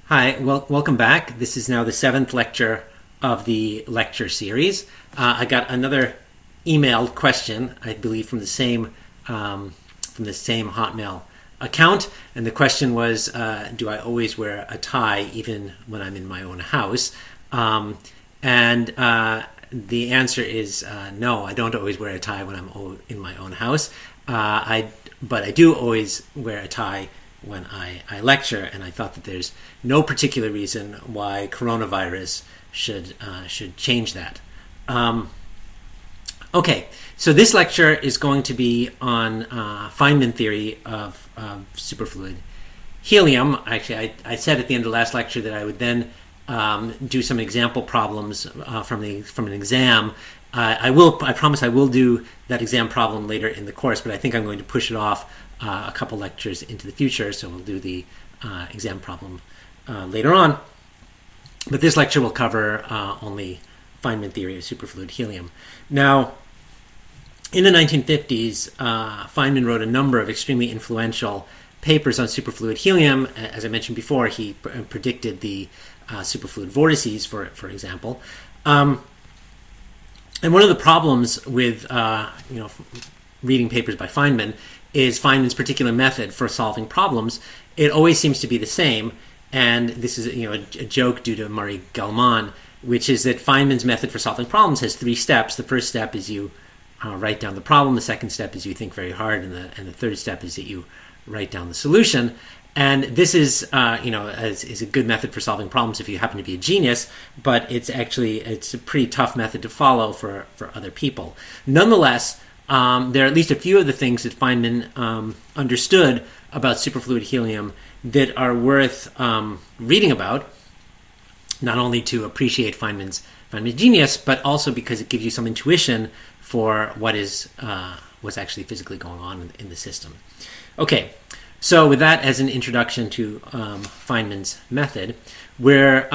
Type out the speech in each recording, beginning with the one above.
Hi, welcome back. This is now the 7th lecture of the lecture series. I got another emailed question, I believe, from the same Hotmail account, and the question was, do I always wear a tie even when I'm in my own house? The answer is no, I don't always wear a tie when I'm in my own house. But I do always wear a tie when I lecture, and I thought that there's no particular reason why coronavirus should change that. Okay, so this lecture is going to be on Feynman theory of superfluid helium. Actually, I said at the end of the last lecture that I would then do some example problems from an exam. I promise I will do that exam problem later in the course, but I think I'm going to push it off a couple lectures into the future, so we'll do the exam problem later on. But this lecture will cover only Feynman theory of superfluid helium. Now, in the 1950s, Feynman wrote a number of extremely influential papers on superfluid helium. As I mentioned before, he predicted the superfluid vortices, for example. And one of the problems with reading papers by Feynman is Feynman's particular method for solving problems. It always seems to be the same, and this is a joke due to Murray Gell-Mann, which is that Feynman's method for solving problems has 3 steps. The first step is you write down the problem. The second step is you think very hard, and the third step is that you write down the solution. And this is is a good method for solving problems if you happen to be a genius, but it's a pretty tough method to follow for other people. Nonetheless, there are at least a few of the things that Feynman understood about superfluid helium that are worth reading about, not only to appreciate Feynman's genius, but also because it gives you some intuition for what's actually physically going on in the system. Okay, so with that as an introduction to Feynman's method, we're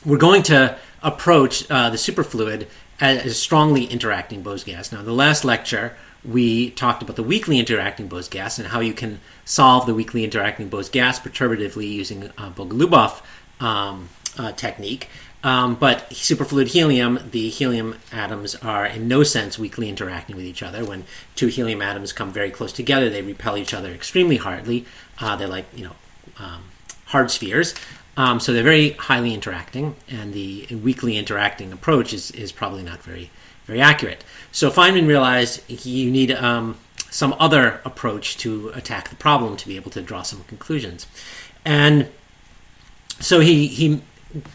going to approach the superfluid as a strongly interacting Bose gas. Now, in the last lecture, we talked about the weakly interacting Bose gas and how you can solve the weakly interacting Bose gas perturbatively using Bogolubov technique. But superfluid helium, the helium atoms are in no sense weakly interacting with each other. When 2 helium atoms come very close together, they repel each other extremely hardly. They're like hard spheres. So they're very highly interacting, and the weakly interacting approach is probably not very, very accurate. So Feynman realized you need some other approach to attack the problem to be able to draw some conclusions. And so he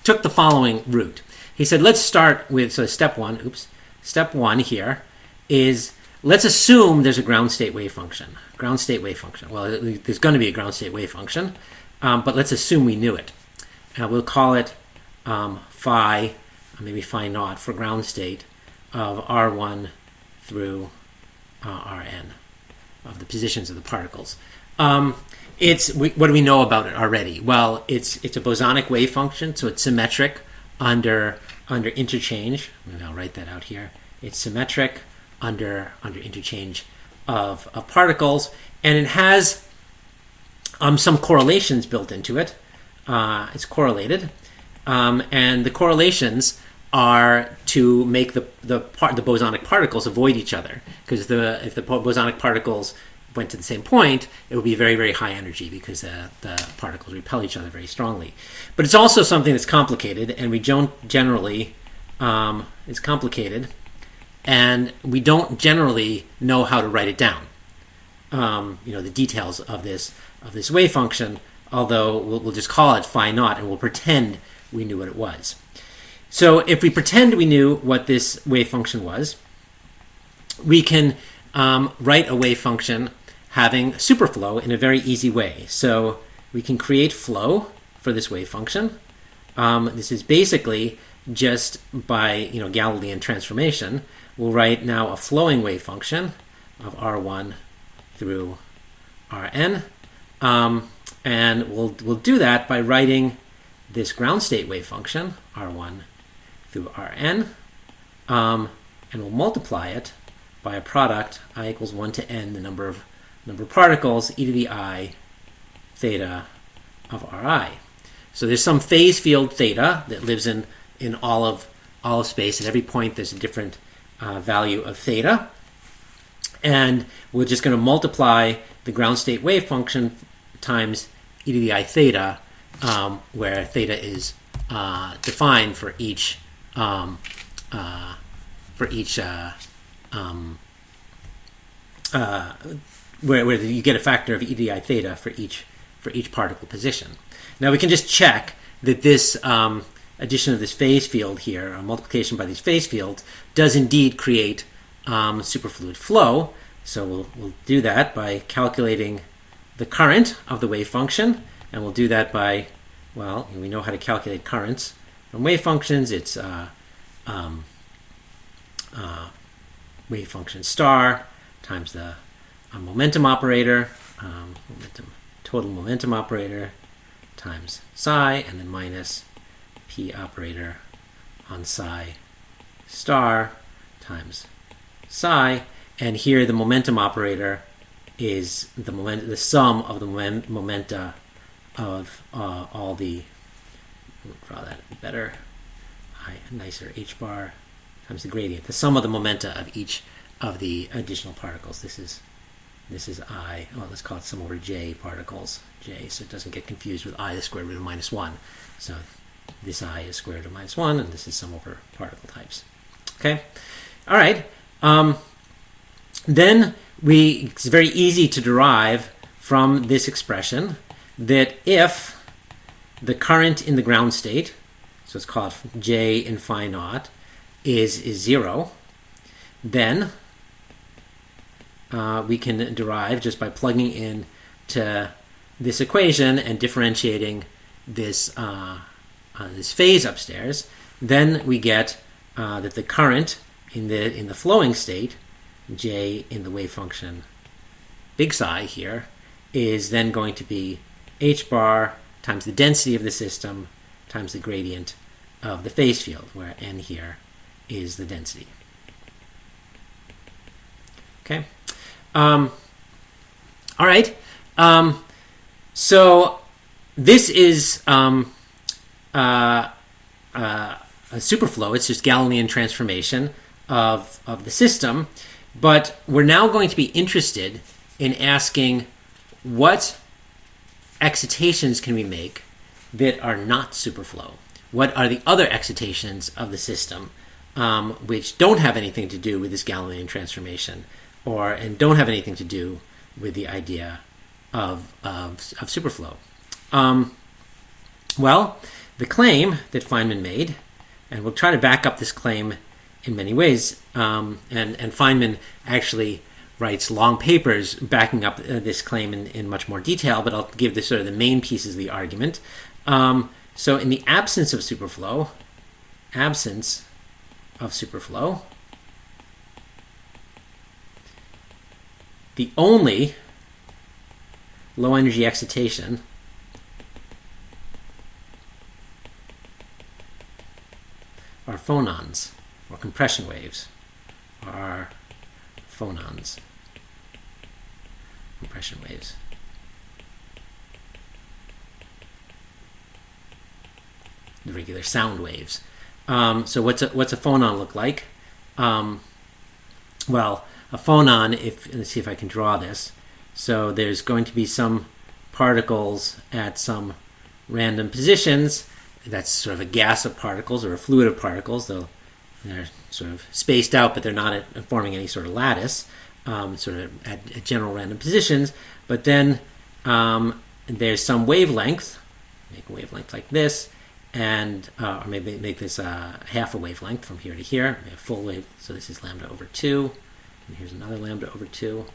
took the following route. He said, let's start with, step one here is, let's assume there's a ground state wave function. Well, there's going to be a ground state wave function, but let's assume we knew it. We'll call it phi, maybe phi naught, for ground state of R1 through Rn, of the positions of the particles. What do we know about it already? Well, it's a bosonic wave function, so it's symmetric under interchange. Maybe I'll write that out here. It's symmetric under interchange of particles, and it has some correlations built into it. It's correlated, and the correlations are to make the bosonic particles avoid each other, because if the bosonic particles went to the same point, it would be very, very high energy because the particles repel each other very strongly. But it's also something that's complicated, and we don't generally it's complicated, and we don't generally know how to write it down. The details of this wave function. Although we'll just call it phi naught, and we'll pretend we knew what it was. So if we pretend we knew what this wave function was, we can write a wave function having superflow in a very easy way. So we can create flow for this wave function. This is basically just by Galilean transformation. We'll write now a flowing wave function of R1 through Rn. And we'll do that by writing this ground state wave function, R1 through Rn, and we'll multiply it by a product, I equals 1 to n, the number of particles, e to the I theta of Ri. So there's some phase field theta that lives in all of space. At every point, there's a different value of theta. And we're just going to multiply the ground state wave function times e to the I theta, where theta is defined for each where you get a factor of e to the I theta for each particle position. Now we can just check that this addition of this phase field here, or multiplication by these phase fields, does indeed create superfluid flow. So we'll do that by calculating the current of the wave function, and we'll do that by, well, we know how to calculate currents from wave functions. It's wave function star times the momentum operator, total momentum operator times psi, and then minus p operator on psi star times psi. And here the momentum operator is the sum of the momenta of all the, draw that better, nicer h bar times the gradient, the sum of the momenta of each of the additional particles. This is I, well, let's call it sum over j particles, j, so it doesn't get confused with I, the square root of minus 1. So this I is square root of minus 1, and this is sum over particle types. Okay? All right. Then it's very easy to derive from this expression that if the current in the ground state, so it's called J in phi naught, is 0, then we can derive just by plugging in to this equation and differentiating this this phase upstairs. Then we get that the current in the flowing state, J in the wave function big psi here, is then going to be h bar times the density of the system times the gradient of the phase field, where n here is the density. Okay. All right. So this is a superflow. It's just Galilean transformation of the system. But we're now going to be interested in asking what excitations can we make that are not superflow? What are the other excitations of the system which don't have anything to do with this Galilean transformation, and don't have anything to do with the idea of superflow? Well, the claim that Feynman made, and we'll try to back up this claim in many ways, and Feynman actually writes long papers backing up this claim in much more detail, but I'll give the main pieces of the argument. So in the absence of superflow, the only low energy excitation are phonons, or compression waves, are phonons, compression waves. The regular sound waves. So what's a phonon look like? Well, a phonon, let's see if I can draw this. So there's going to be some particles at some random positions. That's sort of a gas of particles or a fluid of particles, though they're sort of spaced out, but they're not forming any sort of lattice, sort of at general random positions. But then there's some wavelength, make a wavelength like this, and or maybe make this half a wavelength from here to here, a full wave. So this is lambda over 2, and here's another lambda over 2.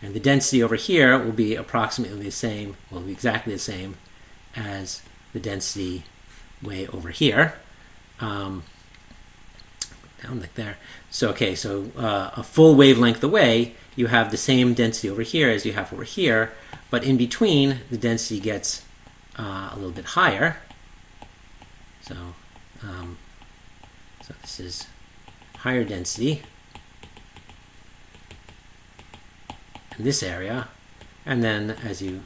And the density over here will be approximately the same, will be exactly the same as the density way over here. Down like there. So, okay, so a full wavelength away, you have the same density over here as you have over here, but in between, the density gets a little bit higher. So, so this is higher density in this area, and then as you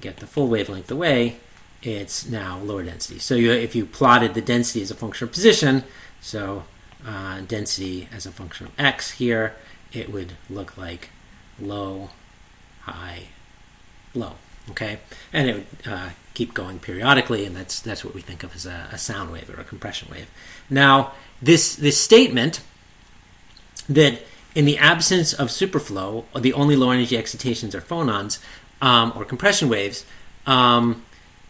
get the full wavelength away, it's now lower density. So if you plotted the density as a function of position, so density as a function of x here, it would look like low, high, low. Okay, and it would keep going periodically, and that's what we think of as a sound wave or a compression wave. Now, this statement that in the absence of superflow, the only low energy excitations are phonons or compression waves.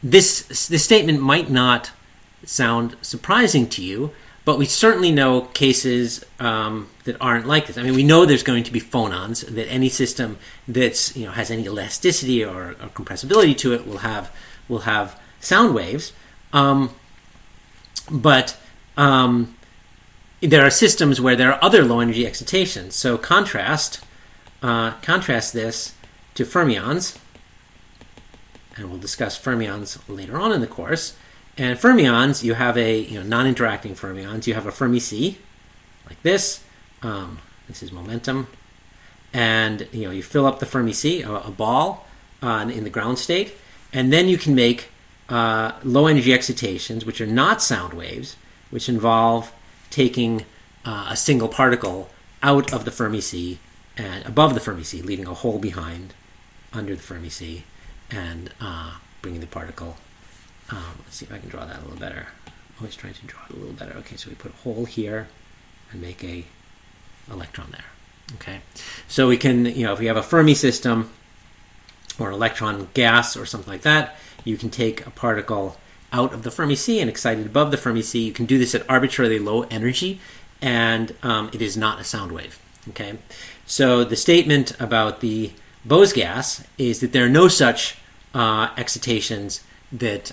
This statement might not sound surprising to you, but we certainly know cases that aren't like this. I mean, we know there's going to be phonons, that any system that's has any elasticity or compressibility to it will have sound waves. But there are systems where there are other low energy excitations. So contrast this to fermions, and we'll discuss fermions later on in the course. And fermions, you have a non-interacting fermions. You have a Fermi C, like this. This is momentum, and you fill up the Fermi C, a ball, in the ground state, and then you can make low energy excitations, which are not sound waves, which involve taking a single particle out of the Fermi C and above the Fermi C, leaving a hole behind under the Fermi C, and bringing the particle. Let's see if I can draw that a little better. Always trying to draw it a little better. Okay, so we put a hole here and make a electron there. Okay, so we can, if we have a Fermi system or an electron gas or something like that, you can take a particle out of the Fermi C and excite it above the Fermi C. You can do this at arbitrarily low energy, and it is not a sound wave. Okay, so the statement about the Bose gas is that there are no such excitations that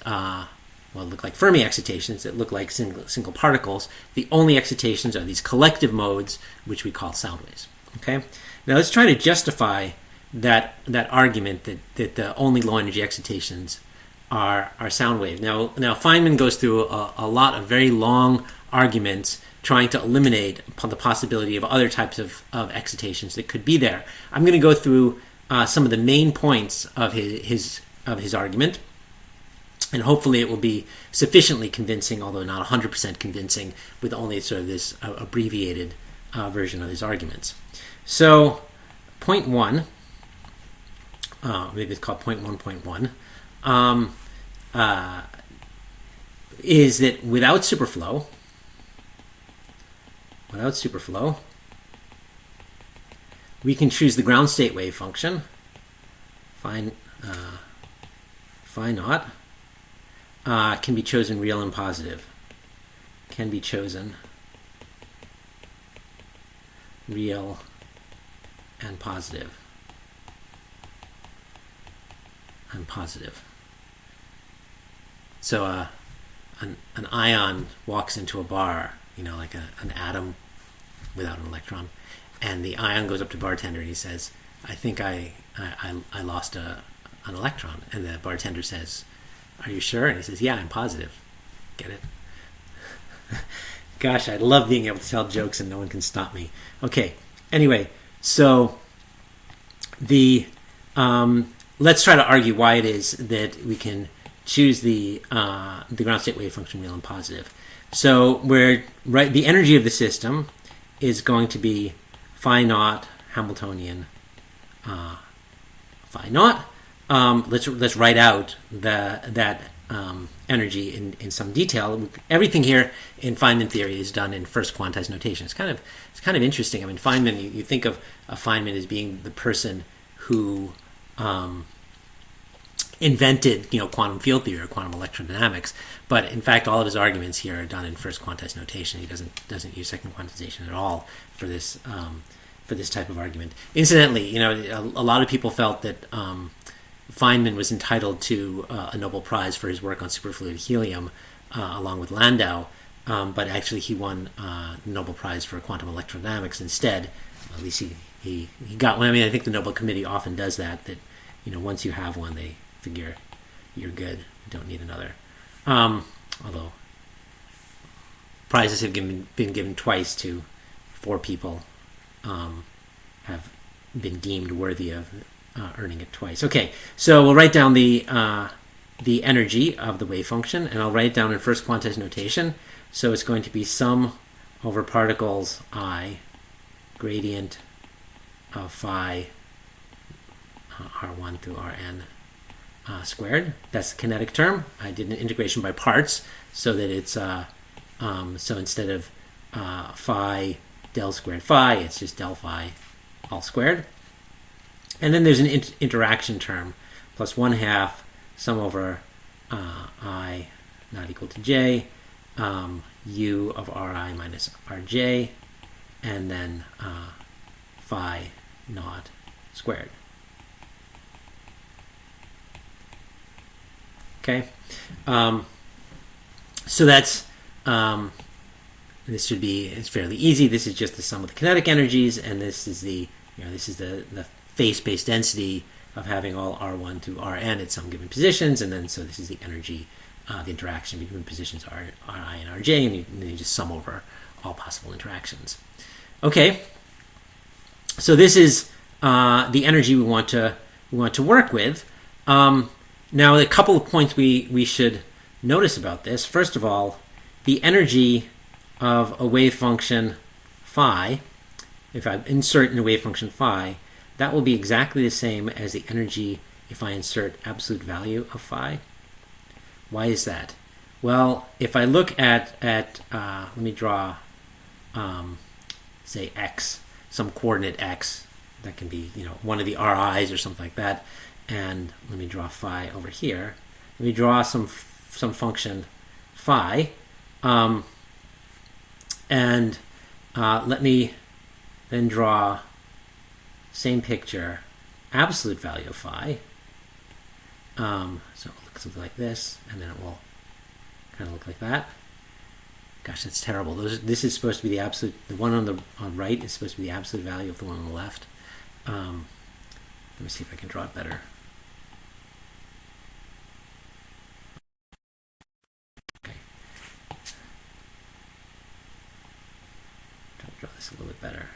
look like Fermi excitations, that look like single particles. The only excitations are these collective modes, which we call sound waves. Okay, now let's try to justify that argument that the only low energy excitations are sound waves. Now Feynman goes through a lot of very long arguments trying to eliminate the possibility of other types of excitations that could be there. I'm going to go through some of the main points of his argument, and hopefully it will be sufficiently convincing, although not 100% convincing, with only sort of this abbreviated version of his arguments. So, point 1, maybe it's called point 1.1, is that without superflow, we can choose the ground state wave function, phi naught, can be chosen real and positive. Can be chosen real and positive. So an ion walks into a bar, like an atom without an electron, and the ion goes up to the bartender and he says, "I think I lost an electron." And the bartender says, "Are you sure?" And he says, "Yeah, I'm positive." Get it? Gosh, I love being able to tell jokes and no one can stop me. Okay. Anyway, so let's try to argue why it is that we can choose the ground state wave function real and positive. So the energy of the system is going to be phi naught Hamiltonian phi naught. Let's write out that energy in some detail. Everything here in Feynman theory is done in first quantized notation. It's kind of interesting. I mean, Feynman, you think of Feynman as being the person who invented quantum field theory or quantum electrodynamics, but in fact all of his arguments here are done in first quantized notation. He doesn't use second quantization at all for this type of argument. Incidentally, a lot of people felt that Feynman was entitled to a Nobel Prize for his work on superfluid helium, along with Landau, but actually he won the Nobel Prize for quantum electrodynamics instead. At least he got one. I mean, I think the Nobel Committee often does that once you have one, they figure you're good, you don't need another. Although prizes have been given twice to 4 people have been deemed worthy of earning it twice. Okay, so we'll write down the the energy of the wave function, and I'll write it down in first quantized notation. So it's going to be sum over particles I gradient of phi r1 through rn squared. That's the kinetic term. I did an integration by parts so that it's so instead of phi del squared phi, it's just del phi all squared. And then there's an interaction term plus 1/2 sum over I not equal to j u of ri minus rj, and then phi naught squared. Okay, so that's this should be, it's fairly easy. This is just the sum of the kinetic energies, and this is the phase-space density of having all r1 through rn at some given positions, and then so this is the energy, the interaction between positions ri and rj, and you just sum over all possible interactions. Okay, so this is the energy we want to work with. Now, a couple of points we should notice about this. First of all, the energy of a wave function phi, if I insert in a wave function phi, that will be exactly the same as the energy if I insert absolute value of phi. Why is that? Well, if I look at let me draw, say x, some coordinate x, that can be one of the ri's or something like that, and let me draw phi over here. Let me draw some function phi, and let me then draw same picture absolute value of phi. So it'll look something like this, and then it will kind of look like that. Gosh, that's terrible. This is supposed to be the absolute. The one on right is supposed to be the absolute value of the one on the left. Let me see if I can draw it better. Okay. Try to draw this a little bit better.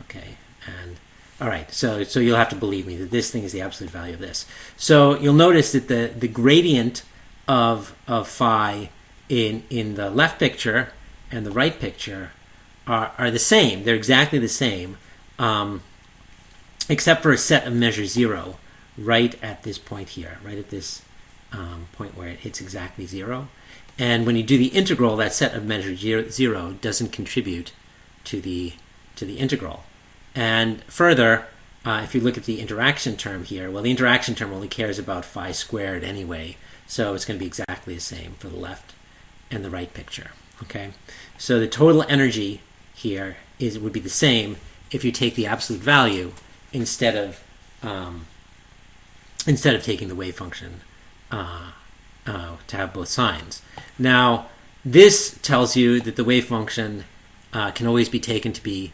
Okay, and all right. So you'll have to believe me that this thing is the absolute value of this. So you'll notice that the gradient of phi in the left picture and the right picture are the same. They're exactly the same, except for a set of measure 0 right at this point here, right at this point where it hits exactly 0. And when you do the integral, that set of measure 0 doesn't contribute to the integral. And further, if you look at the interaction term here, well, the interaction term only cares about phi squared anyway, so it's going to be exactly the same for the left and the right picture. Okay, so the total energy here would be the same if you take the absolute value instead of taking the wave function to have both signs. Now, this tells you that the wave function can always be taken to be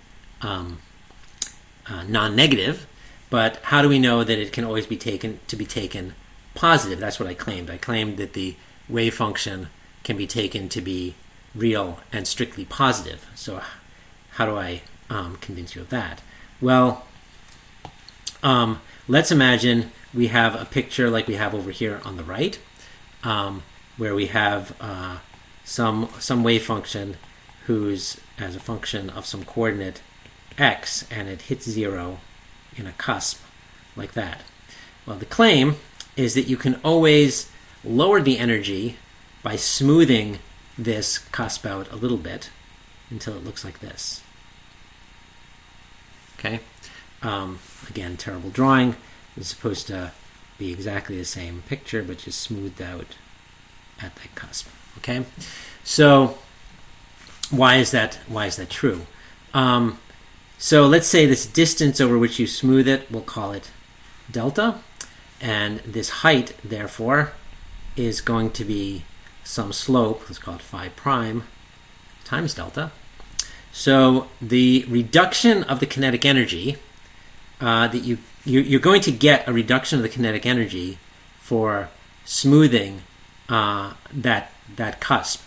non-negative, but how do we know that it can always be taken positive? That's what I claimed. I claimed that the wave function can be taken to be real and strictly positive. So how do I convince you of that? Well, let's imagine we have a picture like we have over here on the right, where we have some wave function who's as a function of some coordinate x, and it hits 0 in a cusp like that. Well, the claim is that you can always lower the energy by smoothing this cusp out a little bit until it looks like this. Okay. Again, terrible drawing. It's supposed to be exactly the same picture, but just smoothed out at that cusp. Okay. So why is that true? So let's say this distance over which you smooth it, we'll call it delta, and this height, therefore, is going to be some slope, let's call it phi prime, times delta. So the reduction of the kinetic energy, that you're going to get a reduction of the kinetic energy for smoothing that cusp,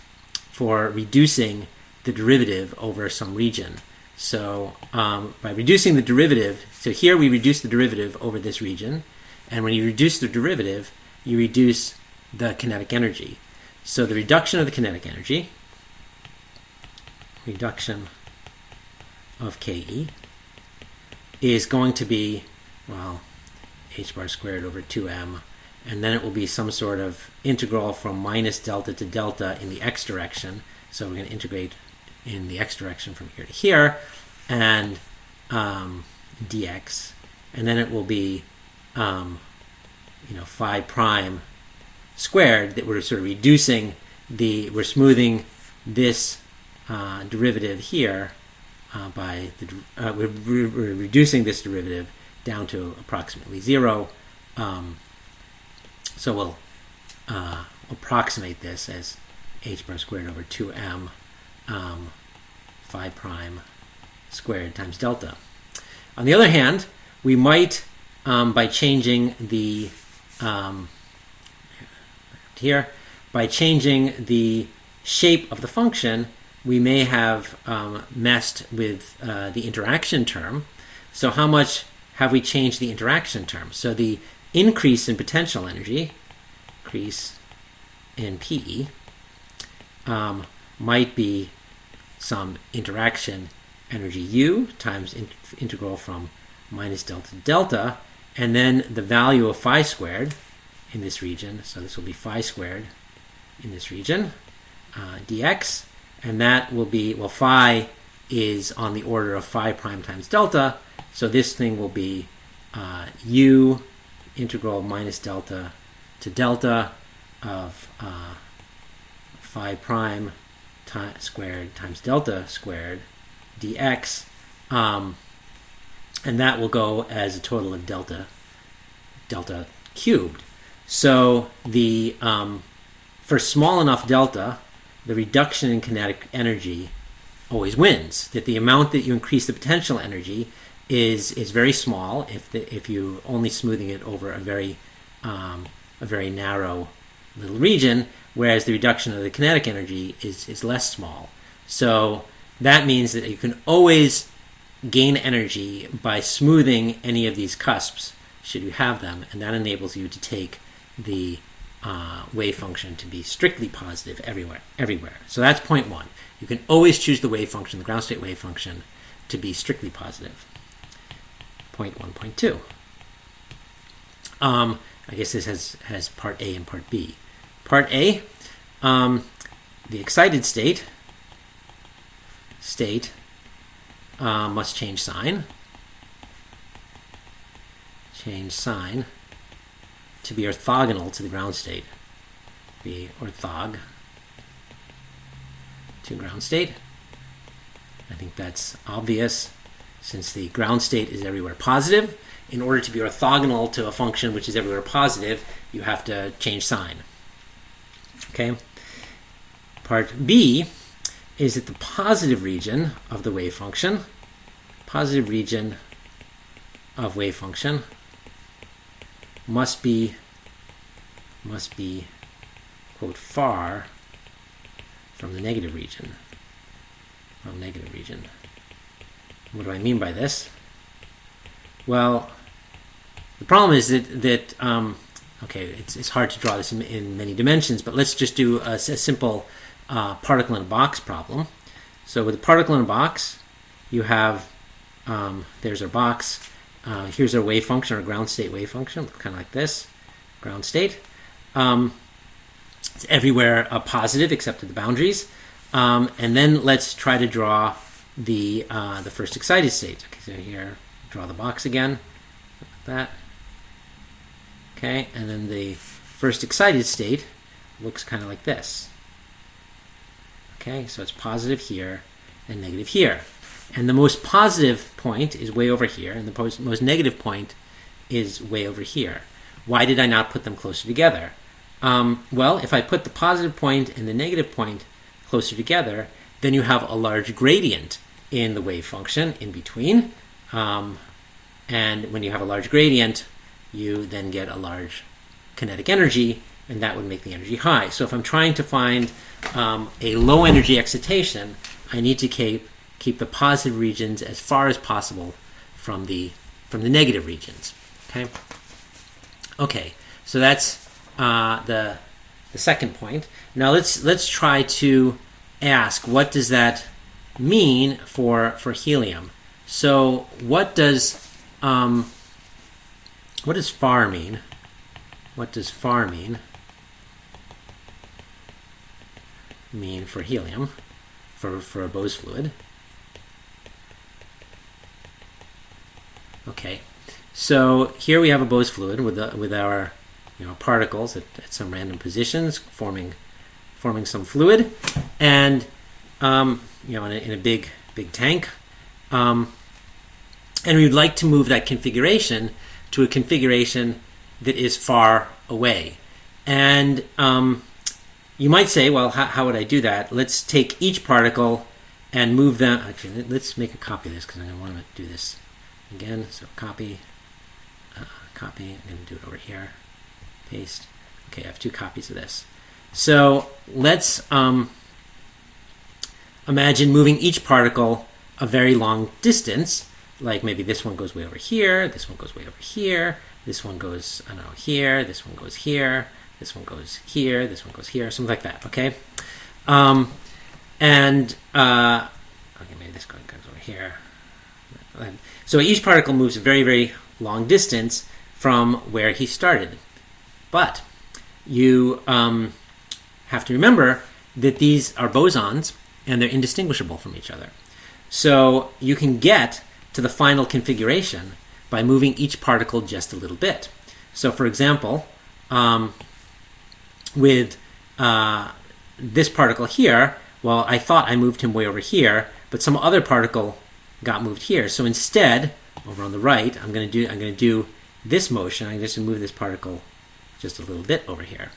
for reducing the derivative over some region. So by reducing the derivative, so here we reduce the derivative over this region, and when you reduce the derivative, you reduce the kinetic energy. So the reduction of the kinetic energy, reduction of Ke, is going to be, well, h bar squared over 2m, and then it will be some sort of integral from minus delta to delta in the x direction. So we're going to integrate in the x direction from here to here, and dx, and then it will be phi prime squared, that we're sort of reducing we're smoothing this derivative here by we're reducing this derivative down to approximately 0. So we'll approximate this as h bar squared over 2m phi prime squared times delta. On the other hand, we might, by changing the by changing the shape of the function, we may have messed with the interaction term. So how much have we changed the interaction term? So the increase in potential energy, increase in PE, might be some interaction energy U times integral from minus delta to delta, and then the value of phi squared in this region, so this will be phi squared in this region, dx, and that will be, well, phi is on the order of phi prime times delta, so this thing will be U integral minus delta to delta of phi prime squared times delta squared dx, and that will go as a total of delta cubed. So the for small enough delta, the reduction in kinetic energy always wins. That the amount that you increase the potential energy is very small if you only smoothing it over a very narrow little region, whereas the reduction of the kinetic energy is less small. So that means that you can always gain energy by smoothing any of these cusps, should you have them, and that enables you to take the wave function to be strictly positive everywhere. So that's point one. You can always choose the wave function, the ground state wave function, to be strictly positive. Point one, point two. I guess this has part A and part B. Part A, the excited state must change sign. Change sign to be orthogonal to the ground state. Be orthog to ground state. I think that's obvious, since the ground state is everywhere positive. In order to be orthogonal to a function which is everywhere positive, you have to change sign. Okay. Part B is that the positive region of the wave function, must be quote far from the negative region. What do I mean by this? Well, the problem is that okay, it's hard to draw this in many dimensions, but let's just do a simple particle in a box problem. So with a particle in a box, you have there's our box. Here's our wave function, our ground state wave function, kind of like this, ground state. It's everywhere positive except at the boundaries. And then let's try to draw the first excited state. Okay, so here, draw the box again, like that. Okay, and then the first excited state looks kind of like this. Okay, so it's positive here and negative here. And the most positive point is way over here, and the most negative point is way over here. Why did I not put them closer together? Well, if I put the positive point and the negative point closer together, then you have a large gradient in the wave function in between. And when you have a large gradient, you then get a large kinetic energy, and that would make the energy high. So if I'm trying to find a low energy excitation, I need to keep the positive regions as far as possible from the negative regions. Okay, so that's the second point. Now let's try to ask, what does that mean for helium? So what does far mean? What does far mean for helium, for a Bose fluid? Okay, so here we have a Bose fluid with our particles at some random positions forming some fluid, and in a big tank, and we'd like to move that configuration to a configuration that is far away. And you might say, well, how would I do that? Let's take each particle and move them. Actually, let's make a copy of this because I want to do this again. So copy. I'm going to do it over here. Paste. Okay, I have 2 copies of this. So let's imagine moving each particle a very long distance. Like maybe this one goes way over here, this one goes way over here, this one goes, I don't know, here, this one goes here, this one goes here, this one goes here, something like that, okay? Okay, maybe this goes over here. So each particle moves a very, very long distance from where he started. But you have to remember that these are bosons and they're indistinguishable from each other. So you can get to the final configuration by moving each particle just a little bit. So for example, with this particle here, well, I thought I moved him way over here, but some other particle got moved here. So instead, over on the right, I'm going to do this motion. I'm just going to move this particle just a little bit over here.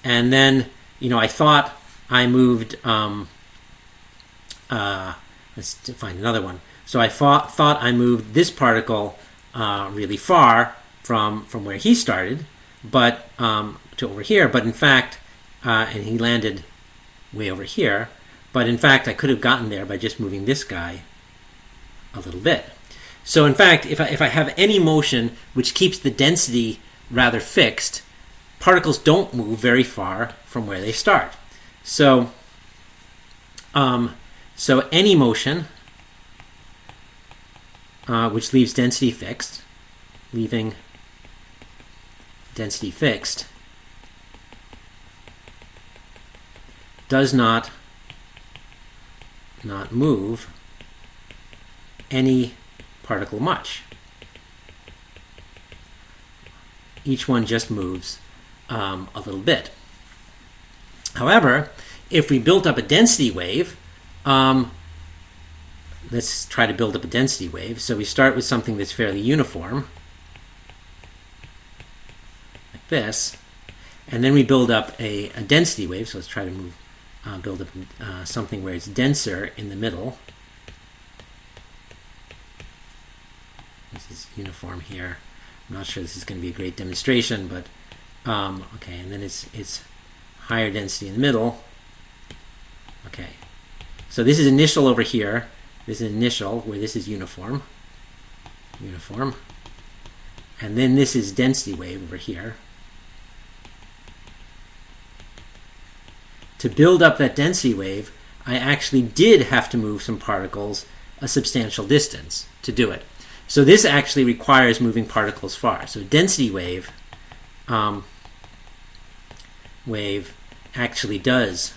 And then, I thought I moved, let's find another one. So I thought I moved this particle really far from where he started, but to over here. But in fact, and he landed way over here. But in fact, I could have gotten there by just moving this guy a little bit. So in fact, if I have any motion which keeps the density rather fixed, particles don't move very far from where they start. So any motion which leaves density fixed, does not move any particle much. Each one just moves a little bit. However, if we built up a density wave, let's try to build up a density wave. So we start with something that's fairly uniform, like this, and then we build up a density wave. So let's try to build up something where it's denser in the middle. This is uniform here. I'm not sure this is going to be a great demonstration, but okay, and then it's higher density in the middle. Okay, so this is initial over here. This is initial, where this is uniform, and then this is density wave over here. To build up that density wave, I actually did have to move some particles a substantial distance to do it. So this actually requires moving particles far. So density wave actually does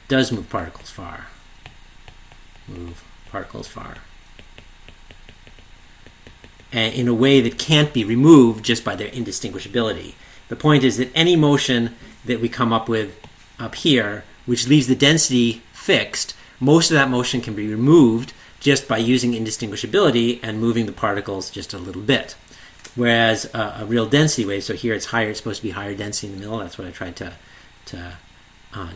move particles far. And in a way that can't be removed just by their indistinguishability. The point is that any motion that we come up with up here, which leaves the density fixed, most of that motion can be removed just by using indistinguishability and moving the particles just a little bit. Whereas a real density wave, so here it's higher, it's supposed to be higher density in the middle. That's what I tried to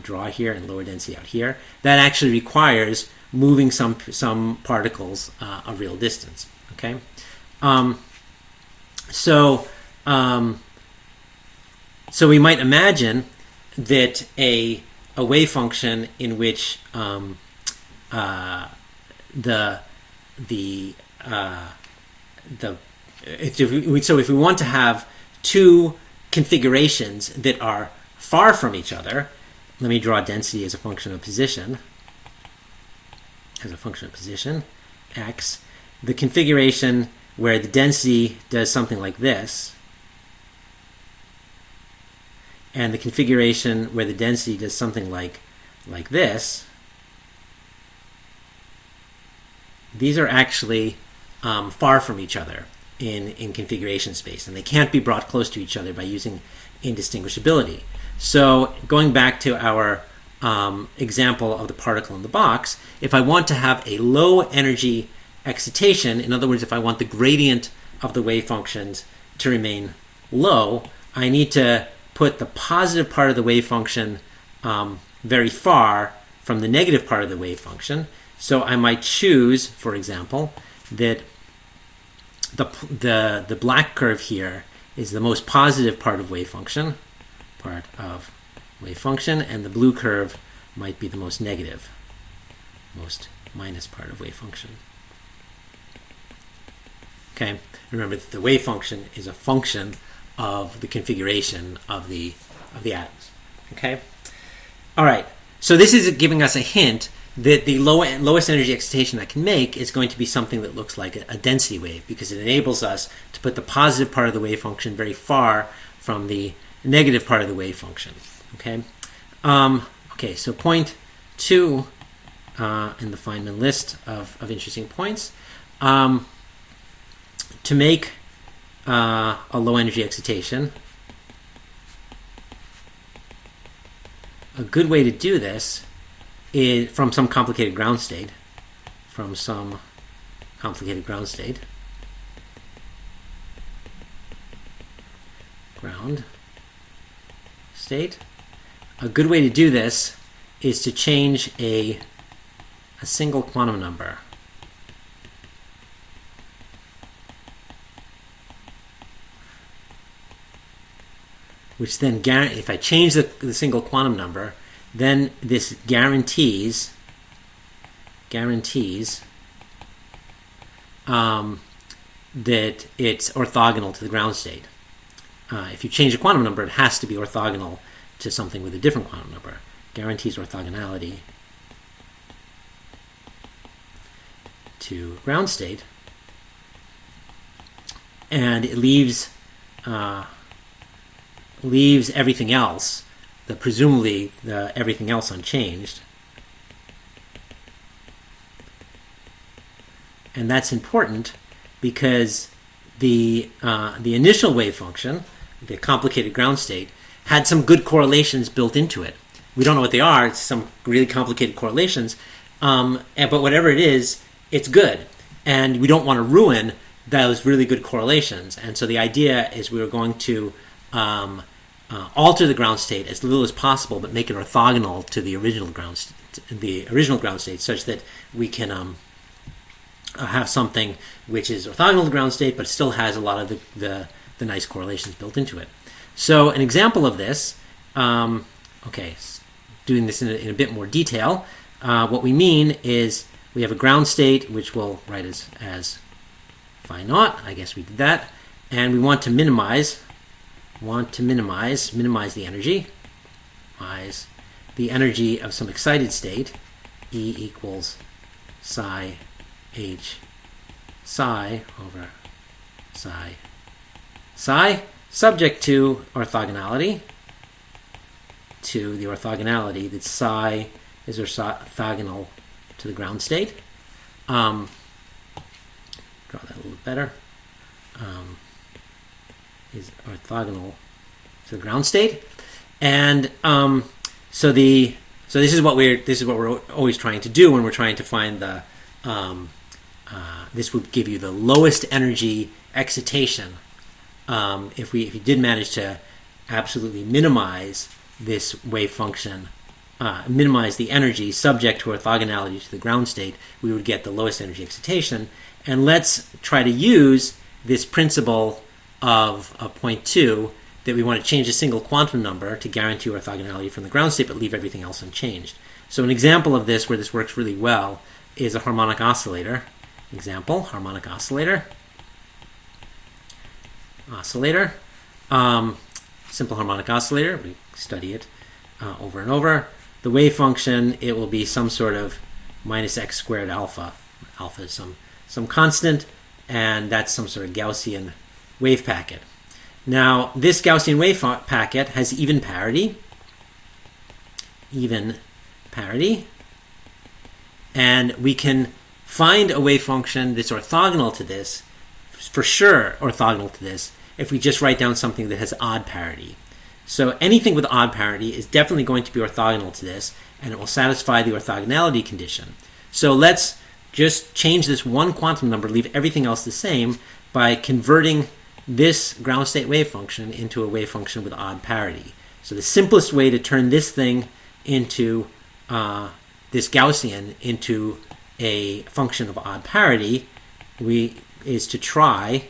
draw here, and lower density out here. That actually requires moving some particles a real distance. Okay, so we might imagine that a wave function in which if we want to have two configurations that are far from each other. Let me draw density as a function of position. X. The configuration where the density does something like this, and the configuration where the density does something like this, these are actually far from each other in configuration space, and they can't be brought close to each other by using indistinguishability. So going back to our example of the particle in the box, if I want to have a low energy excitation, in other words, if I want the gradient of the wave functions to remain low, I need to put the positive part of the wave function very far from the negative part of the wave function. So I might choose, for example, that the black curve here is the most positive part of wave function, and the blue curve might be the most negative, most minus part of wave function. Okay, remember that the wave function is a function of the configuration of the atoms. Okay, all right. So this is giving us a hint that the lowest energy excitation I can make is going to be something that looks like a density wave, because it enables us to put the positive part of the wave function very far from the negative part of the wave function. Okay. Okay. So point 2 in the Feynman list of interesting points. To make a low energy excitation, a good way to do this is from some complicated ground state. Ground state. A good way to do this is to change a single quantum number. Which then, if I change the single quantum number, then this guarantees that it's orthogonal to the ground state. If you change the quantum number, it has to be orthogonal to something with a different quantum number. Guarantees orthogonality to ground state, and it leaves everything else, presumably everything else unchanged. And that's important because the initial wave function, the complicated ground state, had some good correlations built into it. We don't know what they are. It's some really complicated correlations. But whatever it is, it's good. And we don't want to ruin those really good correlations. And so the idea is we are going to alter the ground state as little as possible, but make it orthogonal to the original ground state, such that we can have something which is orthogonal to the ground state, but still has a lot of the nice correlations built into it. So an example of this, doing this in a bit more detail, what we mean is we have a ground state, which we'll write as phi naught. I guess we did that. And we want to minimize the energy, the energy of some excited state, E equals psi h psi over psi, subject to orthogonality, that psi is orthogonal to the ground state. Draw that a little better. Is orthogonal to the ground state, and so this is what we're always trying to do when we're trying to find the this would give you the lowest energy excitation if you did manage to absolutely minimize this wave function, minimize the energy subject to orthogonality to the ground state, we would get the lowest energy excitation. And let's try to use this principle of point 2, that we want to change a single quantum number to guarantee orthogonality from the ground state but leave everything else unchanged. So an example of this where this works really well is a harmonic oscillator. Harmonic oscillator. simple harmonic oscillator. We study it over and over. The wave function, it will be some sort of minus x squared alpha. Alpha is some constant, and that's some sort of Gaussian wave packet. Now, this Gaussian wave packet has even parity. Even parity. And we can find a wave function that's orthogonal to this, for sure orthogonal to this, if we just write down something that has odd parity. So anything with odd parity is definitely going to be orthogonal to this, and it will satisfy the orthogonality condition. So let's just change this one quantum number, leave everything else the same, by converting this ground state wave function into a wave function with odd parity. So the simplest way to turn this thing into this Gaussian into a function of odd parity is to try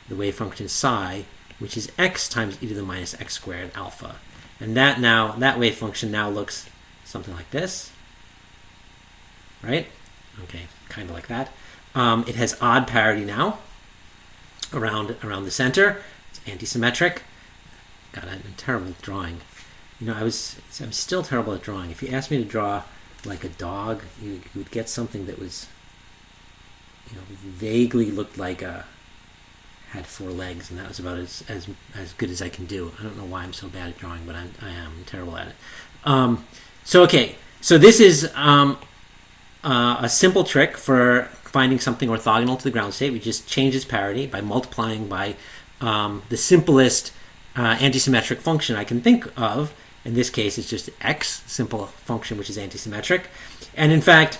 the wave function psi, which is x times e to the minus x squared alpha. And that wave function now looks something like this, right? Okay, kind of like that. It has odd parity now around the center. It's antisymmetric. God, I'm terrible at drawing. You know, I'm still terrible at drawing. If you asked me to draw like a dog, you would get something that was, you know, vaguely looked like had 4 legs, and that was about as good as I can do. I don't know why I'm so bad at drawing, but I am terrible at it. So this is a simple trick for finding something orthogonal to the ground state. We just change its parity by multiplying by the simplest antisymmetric function I can think of. In this case, it's just x, simple function which is antisymmetric. And in fact,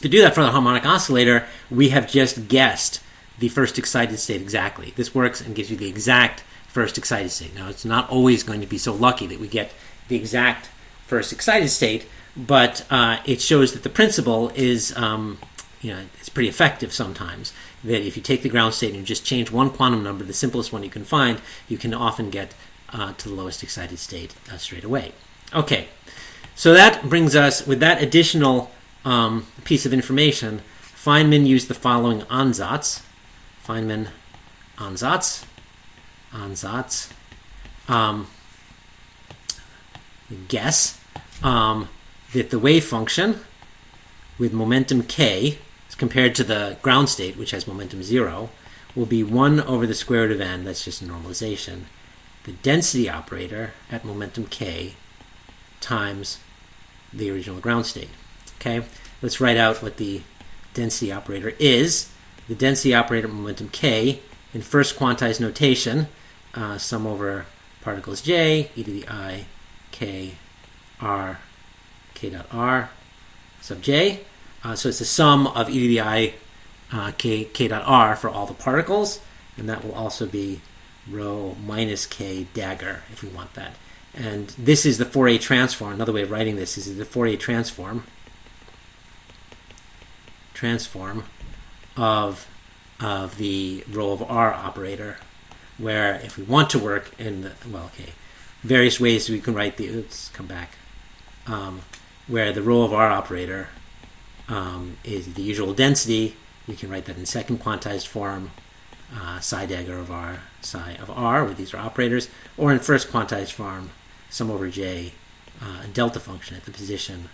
to do that for the harmonic oscillator, we have just guessed the first excited state exactly. This works and gives you the exact first excited state. Now, it's not always going to be so lucky that we get the exact first excited state, but it shows that the principle is, it's pretty effective sometimes. That if you take the ground state and you just change one quantum number, the simplest one you can find, you can often get to the lowest excited state straight away. Okay, so that brings us, with that additional piece of information, Feynman used the following ansatz. Feynman ansatz. Guess that the wave function with momentum k, as compared to the ground state, which has momentum 0, will be 1 over the square root of n. That's just a normalization. The density operator at momentum k times the original ground state. Okay, let's write out what the density operator is. The density operator at momentum k, in first quantized notation, sum over particles j, e to the I, k, r, k dot r sub j. So it's the sum of e to the I, k dot r for all the particles, and that will also be rho minus k dagger, if we want that. And this is the Fourier transform. Another way of writing this is the Fourier transform of the rho of r operator, where if we want to work in the, various ways we can write where the rho of r operator is the usual density. We can write that in second quantized form, psi dagger of r, psi of r, where these are operators, or in first quantized form, sum over j, a delta function at the position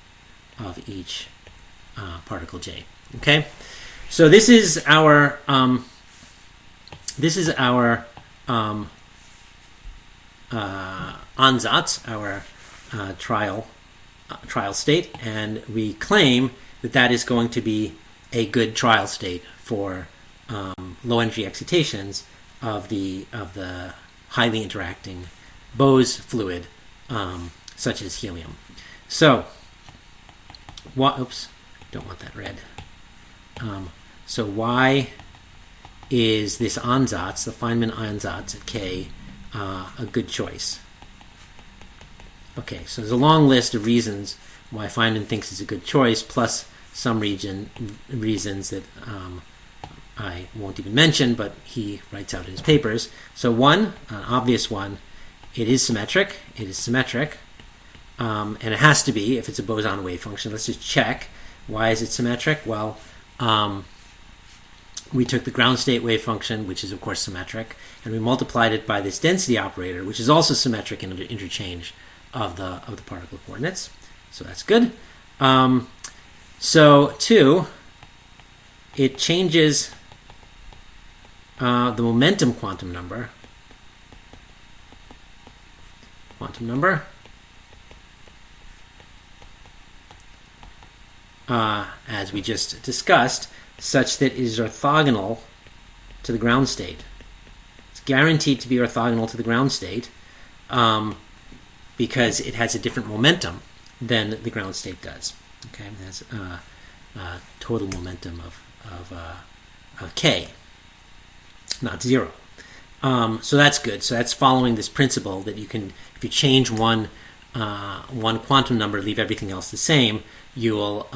of each particle j. Okay, so this is our ansatz, our trial state, and we claim that is going to be a good trial state for low energy excitations of the highly interacting Bose fluid, such as helium. So, don't want that red. So why is this ansatz, the Feynman ansatz at k, a good choice? Okay, so there's a long list of reasons why Feynman thinks it's a good choice, plus some reasons that I won't even mention, but he writes out in his papers. So one, an obvious one, it is symmetric. It is symmetric. And it has to be if it's a boson wave function. Let's just check. Why is it symmetric? Well, we took the ground state wave function, which is of course symmetric, and we multiplied it by this density operator, which is also symmetric in interchange of the particle coordinates. So that's good. So 2, it changes the momentum quantum number. As we just discussed, such that it is orthogonal to the ground state. It's guaranteed to be orthogonal to the ground state because it has a different momentum than the ground state does. Okay, it has total momentum of k, not 0. So that's good. So that's following this principle that you can, if you change one quantum number, leave everything else the same, you will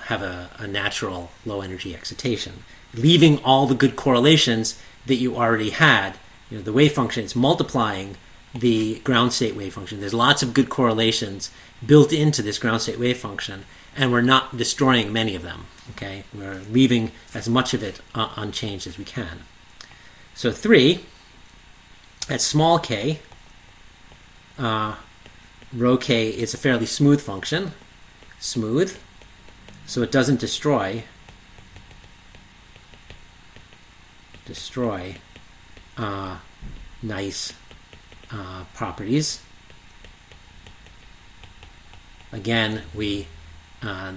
have a natural low energy excitation, leaving all the good correlations that you already had. You know, the wave function is multiplying the ground state wave function. There's lots of good correlations built into this ground state wave function, and we're not destroying many of them. Okay, we're leaving as much of it unchanged as we can. So 3, at small k, rho k is a fairly smooth function. Smooth, so it doesn't destroy nice properties. Again,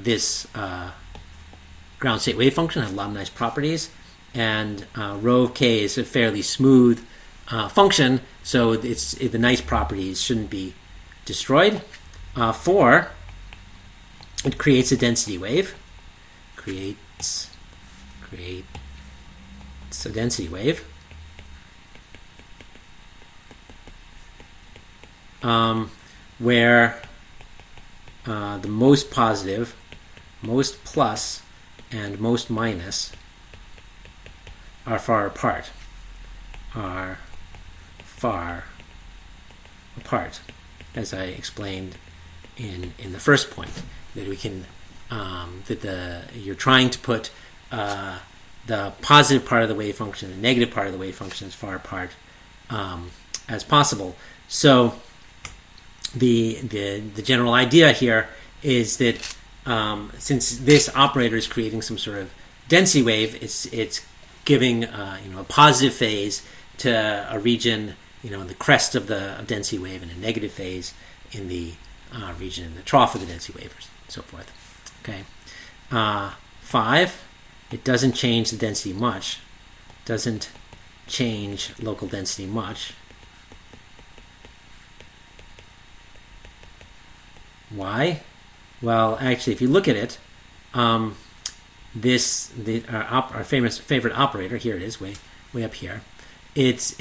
this ground state wave function has a lot of nice properties, and rho of k is a fairly smooth function, so the nice properties shouldn't be destroyed. 4, it creates a density wave. Creates a density wave. Where the most positive, most plus, and most minus are far apart. As I explained in the first point, that we can you're trying to put the positive part of the wave function and the negative part of the wave function as far apart as possible. So the general idea here is that since this operator is creating some sort of density wave, it's giving a positive phase to a region in the crest of the density wave, and a negative phase in the region in the trough of the density wave, and so forth. Okay. 5, it doesn't change the density much. Doesn't change local density much. Why? Well, actually, if you look at it, our favorite operator, here it is, way up here. This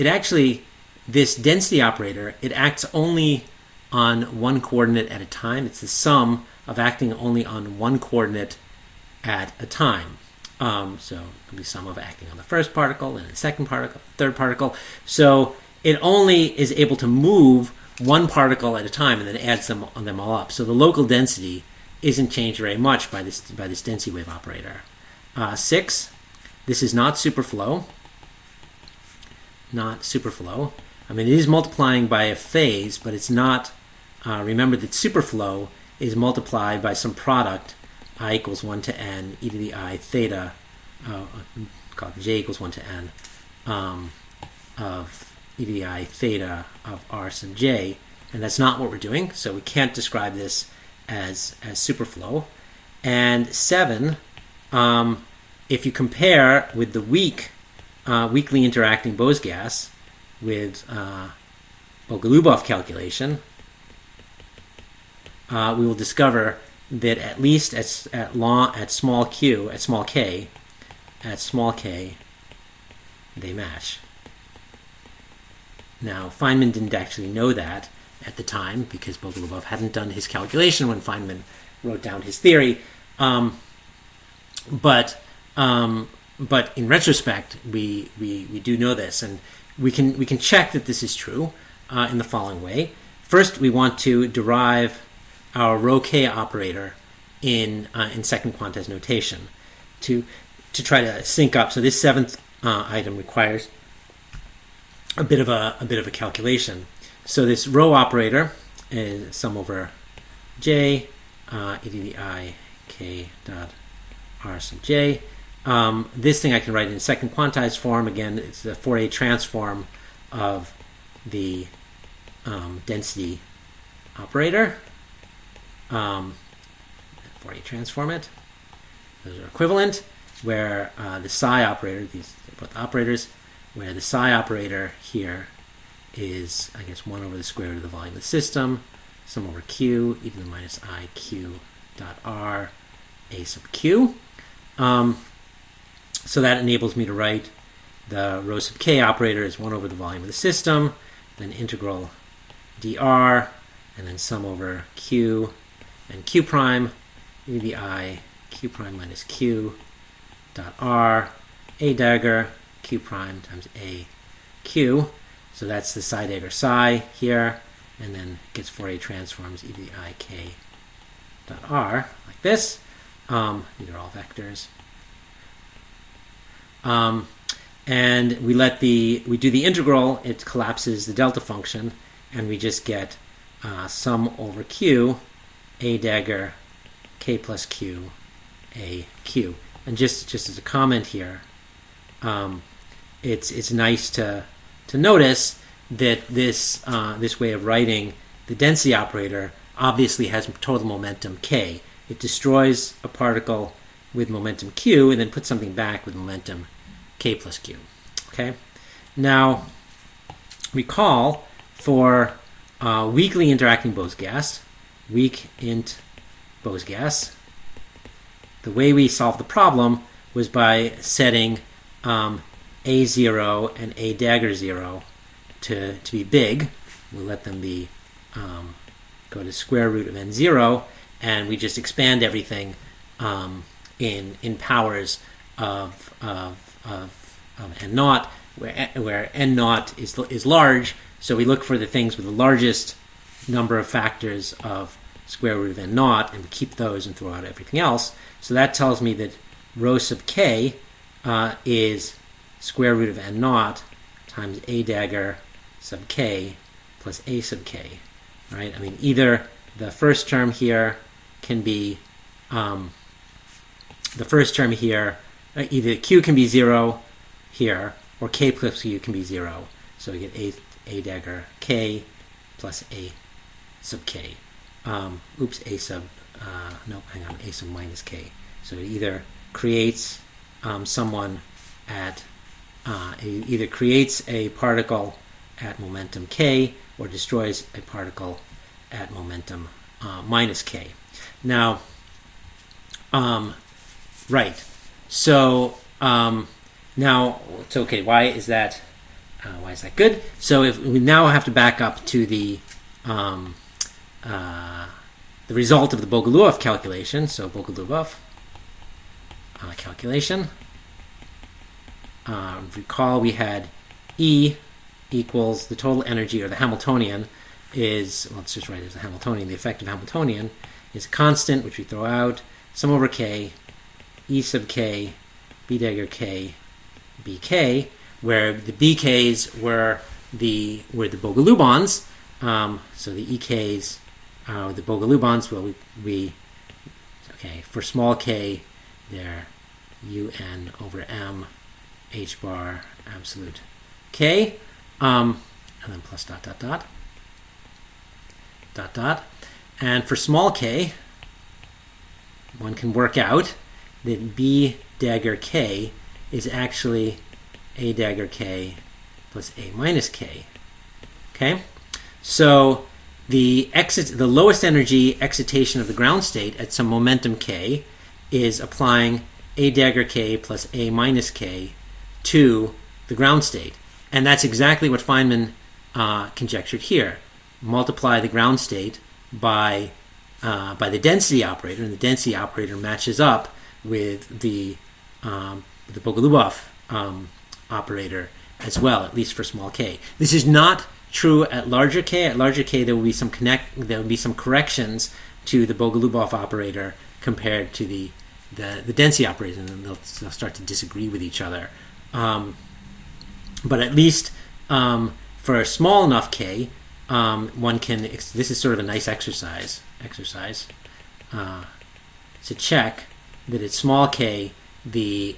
density operator, it acts only on one coordinate at a time. It's the sum of acting only on one coordinate at a time. So it will be sum of acting on the first particle, and the second particle, third particle. So it only is able to move one particle at a time and then adds them all up. So the local density isn't changed very much by this density wave operator. 6, this is not superflow. Not superflow. I mean, it is multiplying by a phase, but it's not. Remember that superflow is multiplied by some product, I equals 1 to n, e to the I theta, called j equals 1 to n, of e to the I theta of r sub j, and that's not what we're doing, so we can't describe this as superflow. And 7, if you compare with the weakly interacting Bose gas with Bogolubov calculation, we will discover that at least at small k, they match. Now, Feynman didn't actually know that at the time because Bogolubov hadn't done his calculation when Feynman wrote down his theory. But in retrospect, we do know this, and we can check that this is true in the following way. First, we want to derive our rho k operator in second quantized notation. To to try to sync up. So this seventh item requires a bit of a calculation. So this row operator is sum over j e to the I k dot r sub j. This thing I can write in second quantized form. Again, it's the Fourier transform of the density operator. Fourier transform it. Those are equivalent. Where the psi operator, these are both operators, where the psi operator here is, I guess, 1 over the square root of the volume of the system, sum over q, e to the minus I q dot r, a sub q. So that enables me to write the rho sub k operator as 1 over the volume of the system, then integral dr, and then sum over q and q prime, e to the I q prime minus q dot r, a dagger q prime times a q. So that's the psi dagger psi here, and then gets Fourier transforms e to the I k dot r like this. These are all vectors. And we do the integral. It collapses the delta function, and we just get sum over q, a dagger k plus q, a q. And just as a comment here, it's nice to notice that this way of writing the density operator obviously has total momentum k. It destroys a particle with momentum q and then puts something back with momentum k plus q. Okay. Now, recall for weakly interacting Bose gas, weak int Bose gas, the way we solved the problem was by setting A0 and A dagger 0 to be big. We'll let them be go to square root of n0, and we just expand everything in powers of n naught, where n naught is large. So we look for the things with the largest number of factors of square root of n naught, and we keep those and throw out everything else. So that tells me that rho sub k is square root of n naught times a dagger sub k plus a sub k. Right? I mean, either the first term here can be either q can be 0 here, or k plus q can be 0. So we get a dagger k plus a sub k. A sub minus k. So it either creates either creates a particle at momentum k or destroys a particle at momentum minus k. Now, right. So now it's okay. Why is that good? So if we now have to back up to the result of the Bogoliubov calculation. So Bogoliubov calculation. Recall we had E equals the total energy, or the Hamiltonian is, well, let's just write it as a Hamiltonian. The effective Hamiltonian is a constant, which we throw out, sum over k, E sub k, B dagger k, bk, where the bk's were the Bogoliubons. So the EKs are the Bogoliubons. Well, for small k, they're un over m h bar absolute k, and then plus dot dot dot dot dot. And for small k, one can work out that b dagger k is actually a dagger k plus a minus k. Okay, so the lowest energy excitation of the ground state at some momentum k is applying a dagger k plus a minus k to the ground state, and that's exactly what Feynman conjectured here. Multiply the ground state by the density operator, and the density operator matches up with the Bogoliubov operator as well, at least for small k. This is not true at larger k. At larger k, there will be some corrections to the Bogoliubov operator compared to the the density operators, and then they'll start to disagree with each other. But at least for a small enough k, one can. This is sort of a nice exercise to check that at small k the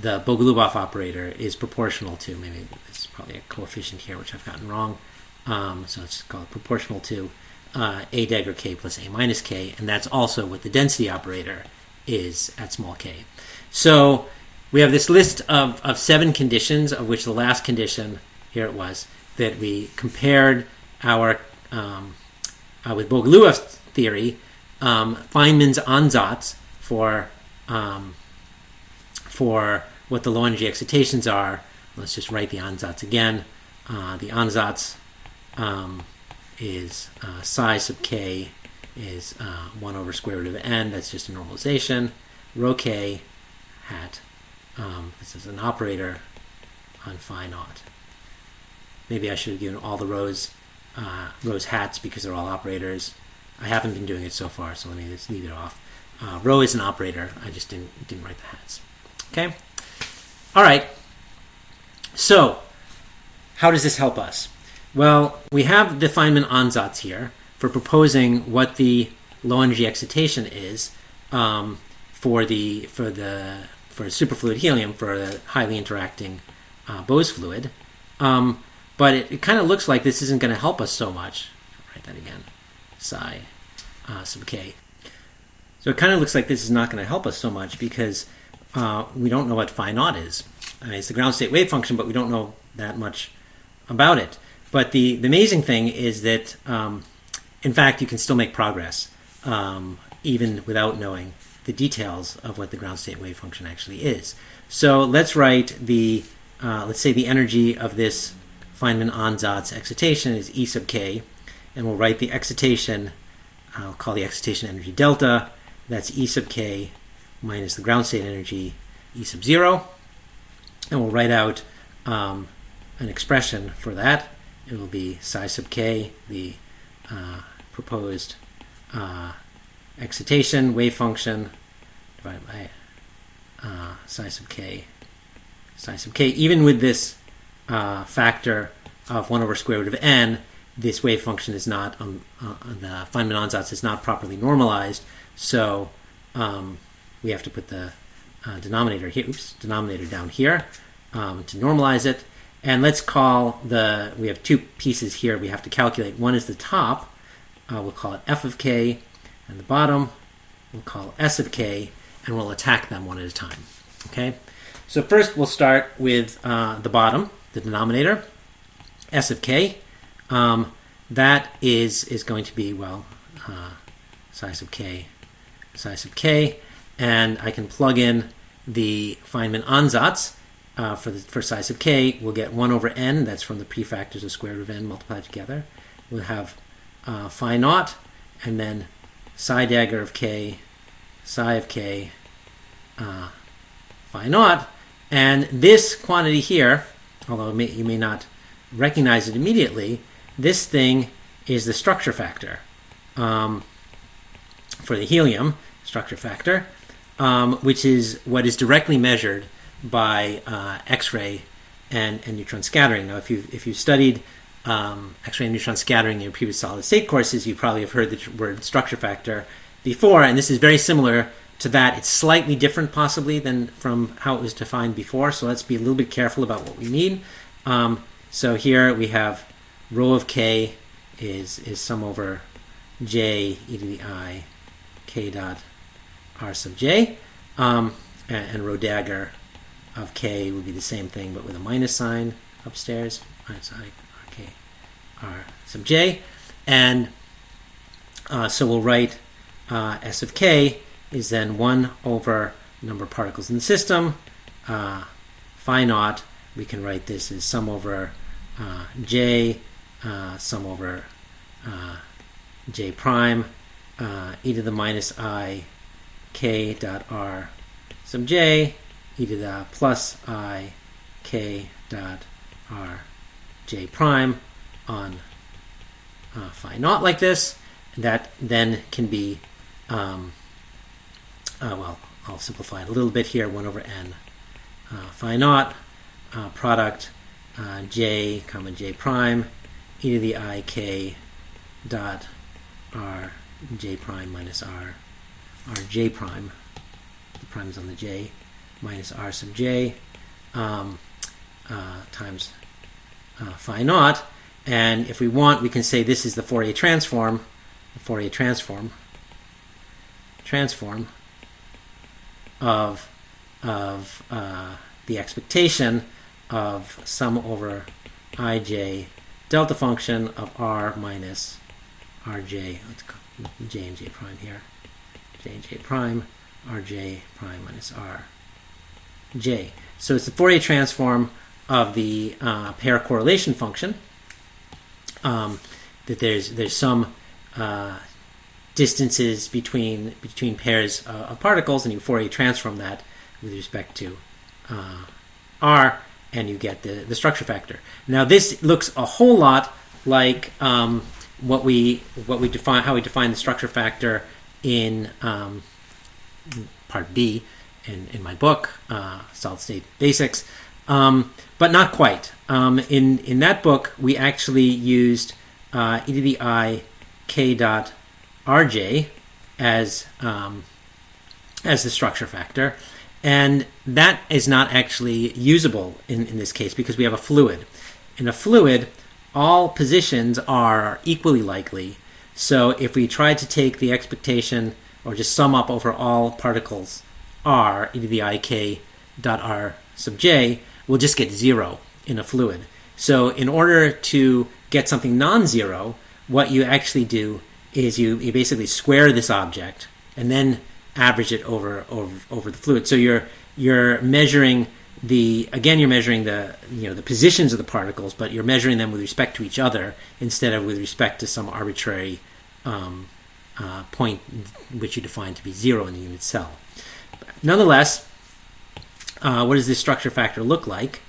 Bogoliubov operator is proportional to, maybe this is probably a coefficient here which I've gotten wrong, so let's call it proportional to a dagger k plus a minus k, and that's also what the density operator is at small k. So we have this list of 7 conditions, of which the last condition, here it was, that we compared our, with Bogoliubov's theory, Feynman's ansatz for what the low energy excitations are. Let's just write the ansatz again. The ansatz is psi sub k is 1 over square root of n. That's just a normalization. Rho k hat. This is an operator on phi naught. Maybe I should have given all the rows hats because they're all operators. I haven't been doing it so far, so let me just leave it off. Rho is an operator. I just didn't write the hats. Okay. All right. So, how does this help us? Well, we have the Feynman ansatz here for proposing what the low energy excitation is for superfluid helium, for a highly interacting Bose fluid. But it kind of looks like this isn't going to help us so much. I'll write that again. Psi sub k. So it kind of looks like this is not going to help us so much because we don't know what phi naught is. I mean, it's the ground state wave function, but we don't know that much about it. But the amazing thing is that, in fact, you can still make progress even without knowing the details of what the ground state wave function actually is. So let's write let's say the energy of this Feynman ansatz excitation is E sub k, and we'll write the excitation, I'll call the excitation energy delta, that's E sub k minus the ground state energy E sub 0, and we'll write out an expression for that. It will be psi sub k, the proposed excitation wave function, divided by psi sub k. Even with this factor of 1 over square root of n, this wave function is not, the Feynman ansatz is not properly normalized, so we have to put the denominator down here to normalize it. And let's call we have 2 pieces here we have to calculate. One is the top, we'll call it f of k, and the bottom we'll call s of k, and we'll attack them one at a time. Okay? So first we'll start with the bottom, the denominator, s of k. That is going to be, well, psi sub k, and I can plug in the Feynman ansatz for psi sub k. We'll get 1 over n, that's from the prefactors of square root of n multiplied together. We'll have phi naught, and then psi dagger of k, psi of k, phi naught. And this quantity here, although you may not recognize it immediately, this thing is the structure factor for the helium structure factor, which is what is directly measured by X-ray and neutron scattering. Now, if you studied X-ray and neutron scattering in your previous solid state courses, you probably have heard the word structure factor before, and this is very similar to that. It's slightly different possibly than from how it was defined before, so let's be a little bit careful about what we mean. So here we have rho of k is sum over j e to the I k dot r sub j, and rho dagger of k would be the same thing but with a minus sign upstairs, minus I r k r sub j, and so we'll write s of k is then 1 over number of particles in the system. Phi naught, we can write this as sum over j, sum over j prime, e to the minus I k dot r sub j, e to the plus I k dot r j prime on phi naught like this. And that then can be well, I'll simplify it a little bit here. 1 over n phi naught product j comma j prime e to the I k dot r j prime minus r j prime. The prime is on the j minus r sub j times phi naught. And if we want, we can say this is the Fourier transform. The Fourier transform of the expectation of sum over ij delta function of r minus rj. Let's call j and j prime here. J and j prime, rj prime minus rj. So it's the Fourier transform of the pair correlation function. That there's some distances between pairs of particles, and you Fourier transform that with respect to r, and you get the structure factor. Now this looks a whole lot like what we define, how we define the structure factor in part B in my book, Solid State Basics, but not quite. In that book, we actually used e to the I k dot rj as the structure factor, and that is not actually usable in this case because we have a fluid. In a fluid, all positions are equally likely. So if we try to take the expectation or just sum up over all particles r e to the I k dot r sub j, we'll just get 0 in a fluid. So in order to get something non-zero, what you actually do is you basically square this object and then average it over the fluid. So you're measuring the the positions of the particles, but you're measuring them with respect to each other instead of with respect to some arbitrary point which you define to be 0 in the unit cell. Nonetheless, what does this structure factor look like?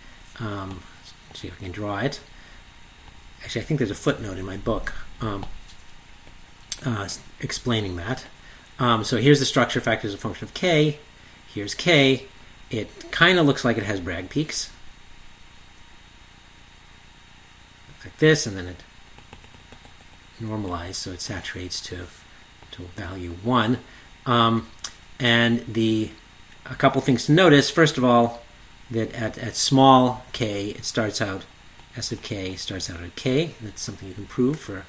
See if I can draw it. Actually, I think there's a footnote in my book explaining that. So here's the structure factor as a function of k. Here's k. It kind of looks like it has Bragg peaks. Like this, and then it normalizes, so it saturates to value 1. And a couple things to notice. First of all, that at small k, it starts out, S of k starts out at k. That's something you can prove for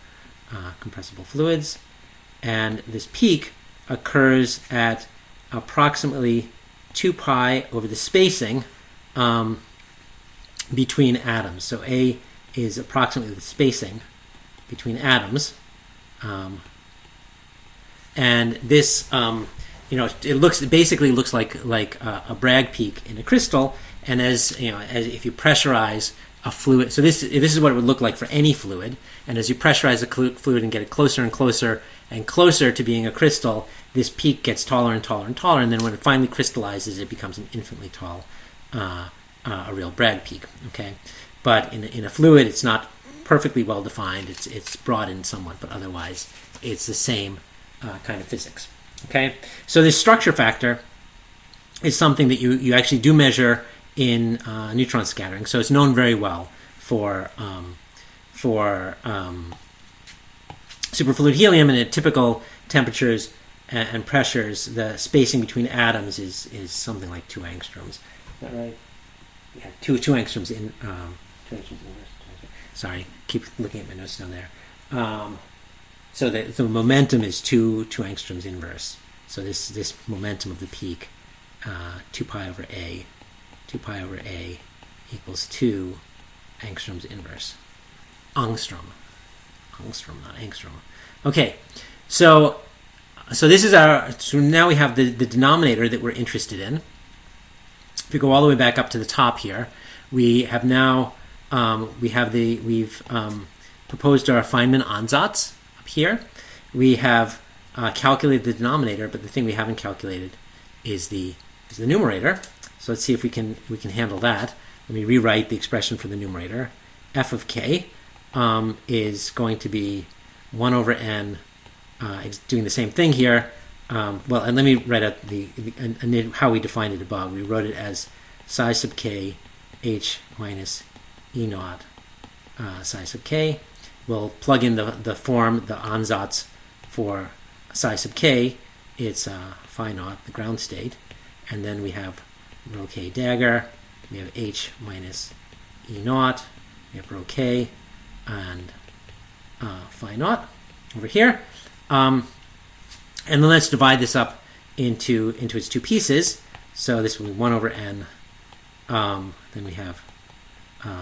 compressible fluids. And this peak occurs at approximately 2 pi over the spacing between atoms. So A is approximately the spacing between atoms. And this, it basically looks like a Bragg peak in a crystal. And as if you pressurize a fluid, so this is what it would look like for any fluid. And as you pressurize a fluid and get it closer and closer and closer to being a crystal, this peak gets taller and taller and taller. And then when it finally crystallizes, it becomes an infinitely tall, a real Bragg peak. Okay, but in a fluid, it's not perfectly well defined. It's broadened somewhat, but otherwise, it's the same kind of physics. Okay, so this structure factor is something that you actually do measure in neutron scattering. So it's known very well for superfluid helium, and at typical temperatures and pressures, the spacing between atoms is something like 2 angstroms. Is that right? Yeah, 2 angstroms in. 2 angstroms in. Sorry, keep looking at my notes down there. So the momentum is 2 angstroms inverse. So this momentum of the peak, 2 pi over a equals 2 angstroms inverse. Angstrom, not angstrom. Okay, so this is so now we have the denominator that we're interested in. If we go all the way back up to the top here, we have now we've proposed our Feynman ansatz up here. We have calculated the denominator, but the thing we haven't calculated is the numerator. So let's see if we can handle that. Let me rewrite the expression for the numerator. F of k is going to be 1 over n. It's doing the same thing here. well, and let me write out and how we defined it above. We wrote it as psi sub k h minus E naught psi sub k. We'll plug in the form, the ansatz for psi sub k. It's phi naught, the ground state. And then we have rho k dagger. We have h minus E naught. We have rho k and phi naught over here. And then let's divide this up into its two pieces. So this will be 1 over n. Then we have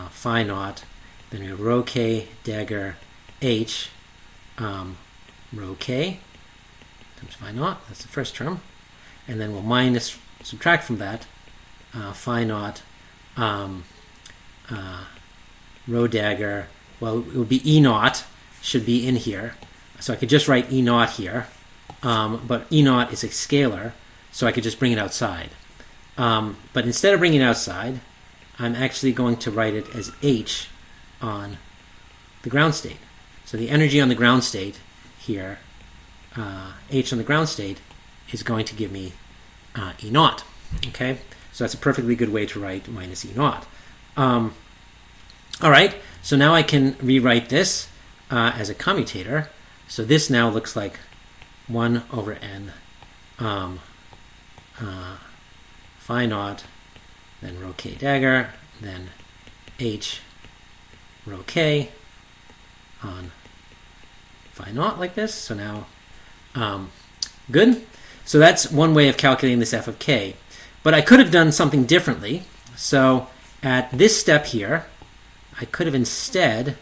phi naught. Then we have rho k dagger h rho k times phi naught. That's the first term. And then we'll subtract from that phi naught rho dagger. Well, it would be E naught should be in here. So I could just write E naught here. But E naught is a scalar, so I could just bring it outside. But instead of bringing it outside, I'm actually going to write it as H on the ground state. So the energy on the ground state here, H on the ground state, is going to give me E naught. Okay, so that's a perfectly good way to write minus E naught. All right, so now I can rewrite this as a commutator. So this now looks like 1 over n phi naught, then rho k dagger, then h rho k on phi naught like this. So now, good. So that's one way of calculating this f of k. But I could have done something differently. So at this step here, I could have instead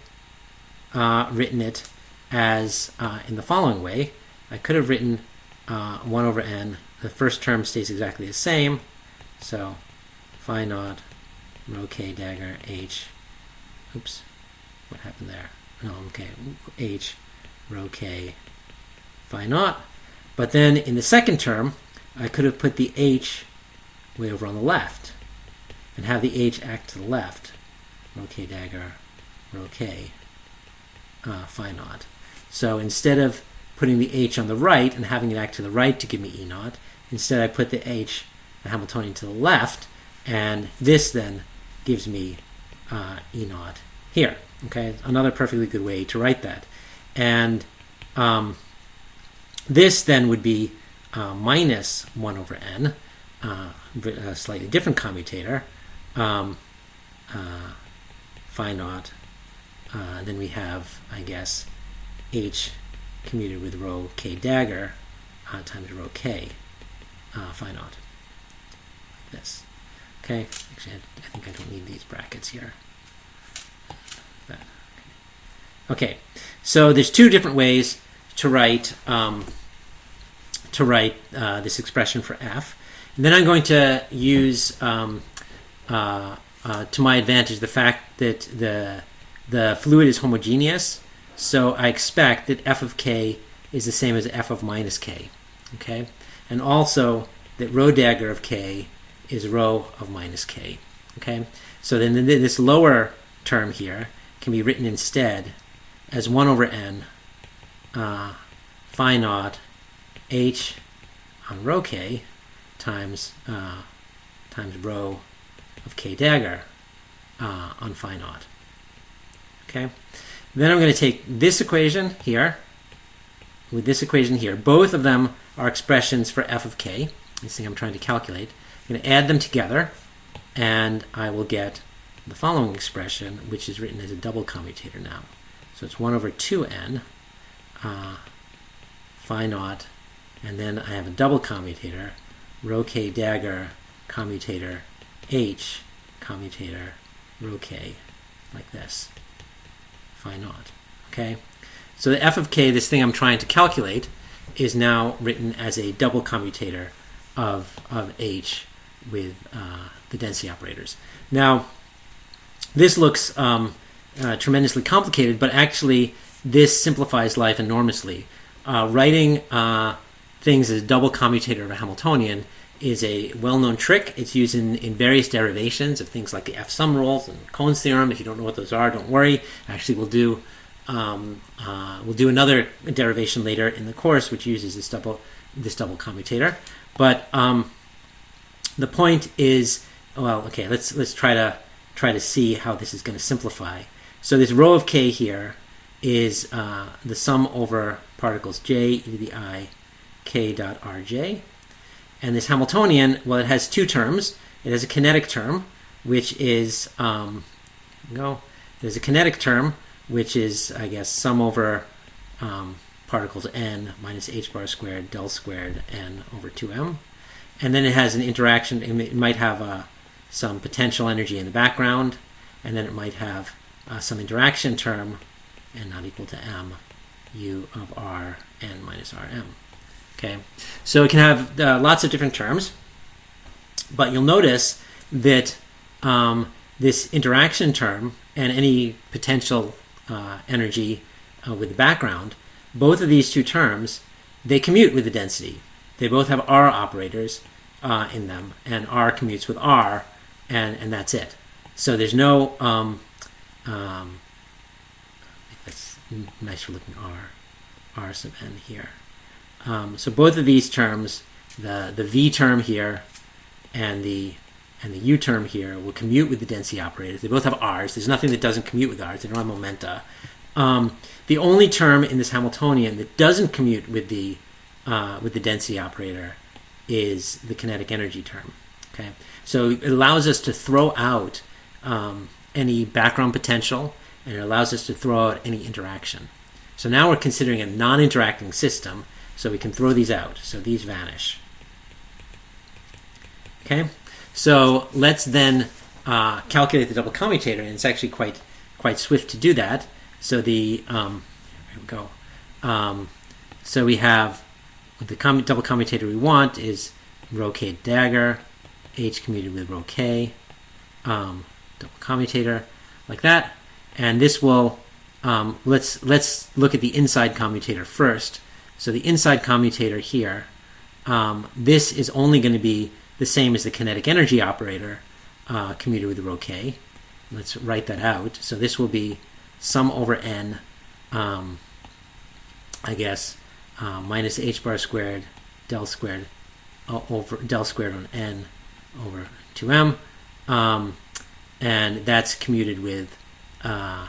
written it as in the following way. I could have written 1 over n. The first term stays exactly the same. So phi naught rho k dagger h. Oops, what happened there? No, okay, h rho k phi naught. But then in the second term, I could have put the h way over on the left and have the h act to the left. Rho k dagger rho k phi naught. So instead of putting the h on the right and having it act to the right to give me E naught, instead I put the h, the Hamiltonian, to the left, and this then gives me E naught here. Okay, another perfectly good way to write that. And this then would be minus 1 over n, a slightly different commutator, phi naught. Then we have, I guess, h commutated with rho k dagger times rho k phi naught. Like this. Okay, actually, I think I don't need these brackets here. That. Okay, so there's two different ways to write this expression for f. And then I'm going to use to my advantage the fact that the fluid is homogeneous. So I expect that f of k is the same as f of minus k, okay? And also that rho dagger of k is rho of minus k, okay? So then this lower term here can be written instead as 1 over n phi naught h on rho k times rho of k dagger on phi naught, okay? Then I'm going to take this equation here with this equation here. Both of them are expressions for f of k, this thing I'm trying to calculate. I'm going to add them together, and I will get the following expression, which is written as a double commutator now. So it's 1 over 2n phi naught, and then I have a double commutator, rho k dagger commutator h commutator rho k, like this. Phi naught. Okay, so the f of k, this thing I'm trying to calculate, is now written as a double commutator of h with the density operators. Now, this looks tremendously complicated, but actually this simplifies life enormously. Writing things as a double commutator of a Hamiltonian is a well-known trick. It's used in various derivations of things like the F-sum rules and Cohen's theorem. If you don't know what those are, don't worry. Actually, we'll do another derivation later in the course which uses this double this double commutator. But the point is, well, okay, let's try to see how this is going to simplify. So this rho of k here is the sum over particles j e to the I k dot rj. And this Hamiltonian, well, it has two terms. It has a kinetic term, which is, there's a kinetic term, which is, I guess, sum over particles n minus h bar squared del squared n over 2m. And then it has an interaction. It might have some potential energy in the background, and then it might have some interaction term, n not equal to m, u of r n minus rm. Okay, so it can have lots of different terms, but you'll notice that this interaction term and any potential energy with the background, both of these two terms, they commute with the density. They both have r operators in them, and r commutes with r, and that's it. So there's no, that's nicer looking r sub n here. So both of these terms, the v term here and the u term here, will commute with the density operators. They both have r's. There's nothing that doesn't commute with r's. They don't have momenta. The only term in this Hamiltonian that doesn't commute with the density operator is the kinetic energy term. Okay, so it allows us to throw out any background potential, and it allows us to throw out any interaction. So now we're considering a non-interacting system. So we can throw these out. So these vanish. Okay. So let's then calculate the double commutator, and it's actually quite swift to do that. So the here we go. So we have the double commutator we want is rho k dagger, h commuted with rho k, double commutator like that, and this will let's look at the inside commutator first. So the inside commutator here, this is only going to be the same as the kinetic energy operator commuted with rho k. Let's write that out. So this will be sum over n, I guess, minus h bar squared del squared over del squared on n over 2m, and that's commuted with. Okay,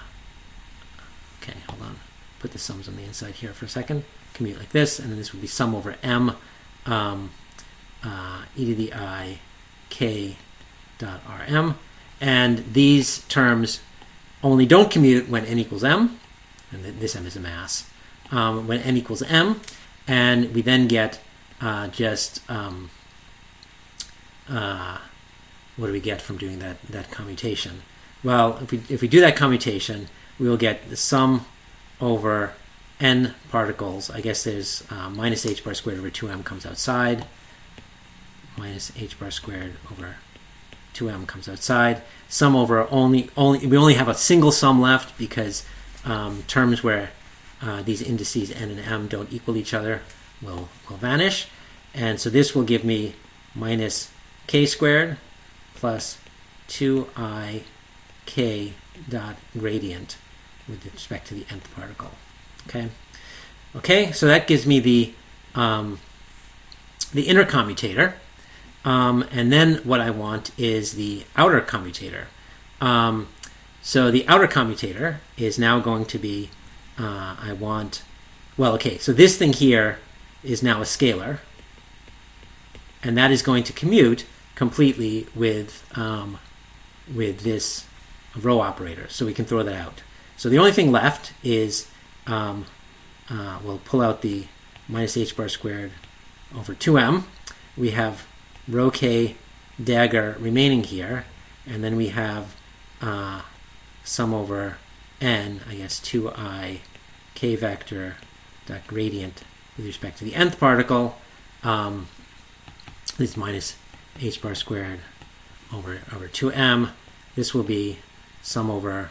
hold on. Put the sums on the inside here for a second. Commute like this, and then this would be sum over m e to the I k dot rm, and these terms only don't commute when n equals m, and this m is a mass, when n equals m, and we then get just what do we get from doing that commutation? Well, if we do that commutation, we will get the sum over n particles. I guess there's minus h bar squared over 2m comes outside. Minus h bar squared over 2m comes outside. Sum over we only have a single sum left because terms where these indices n and m don't equal each other will vanish. And so this will give me minus k squared plus 2i k dot gradient with respect to the nth particle. Okay, so that gives me the inner commutator, and then what I want is the outer commutator. So the outer commutator is now going to be so this thing here is now a scalar, and that is going to commute completely with this rho operator, so we can throw that out. So the only thing left is we'll pull out the minus h bar squared over 2m. We have rho k dagger remaining here, and then we have sum over n, I guess 2i k vector dot gradient with respect to the nth particle. This minus h bar squared over 2m. This will be sum over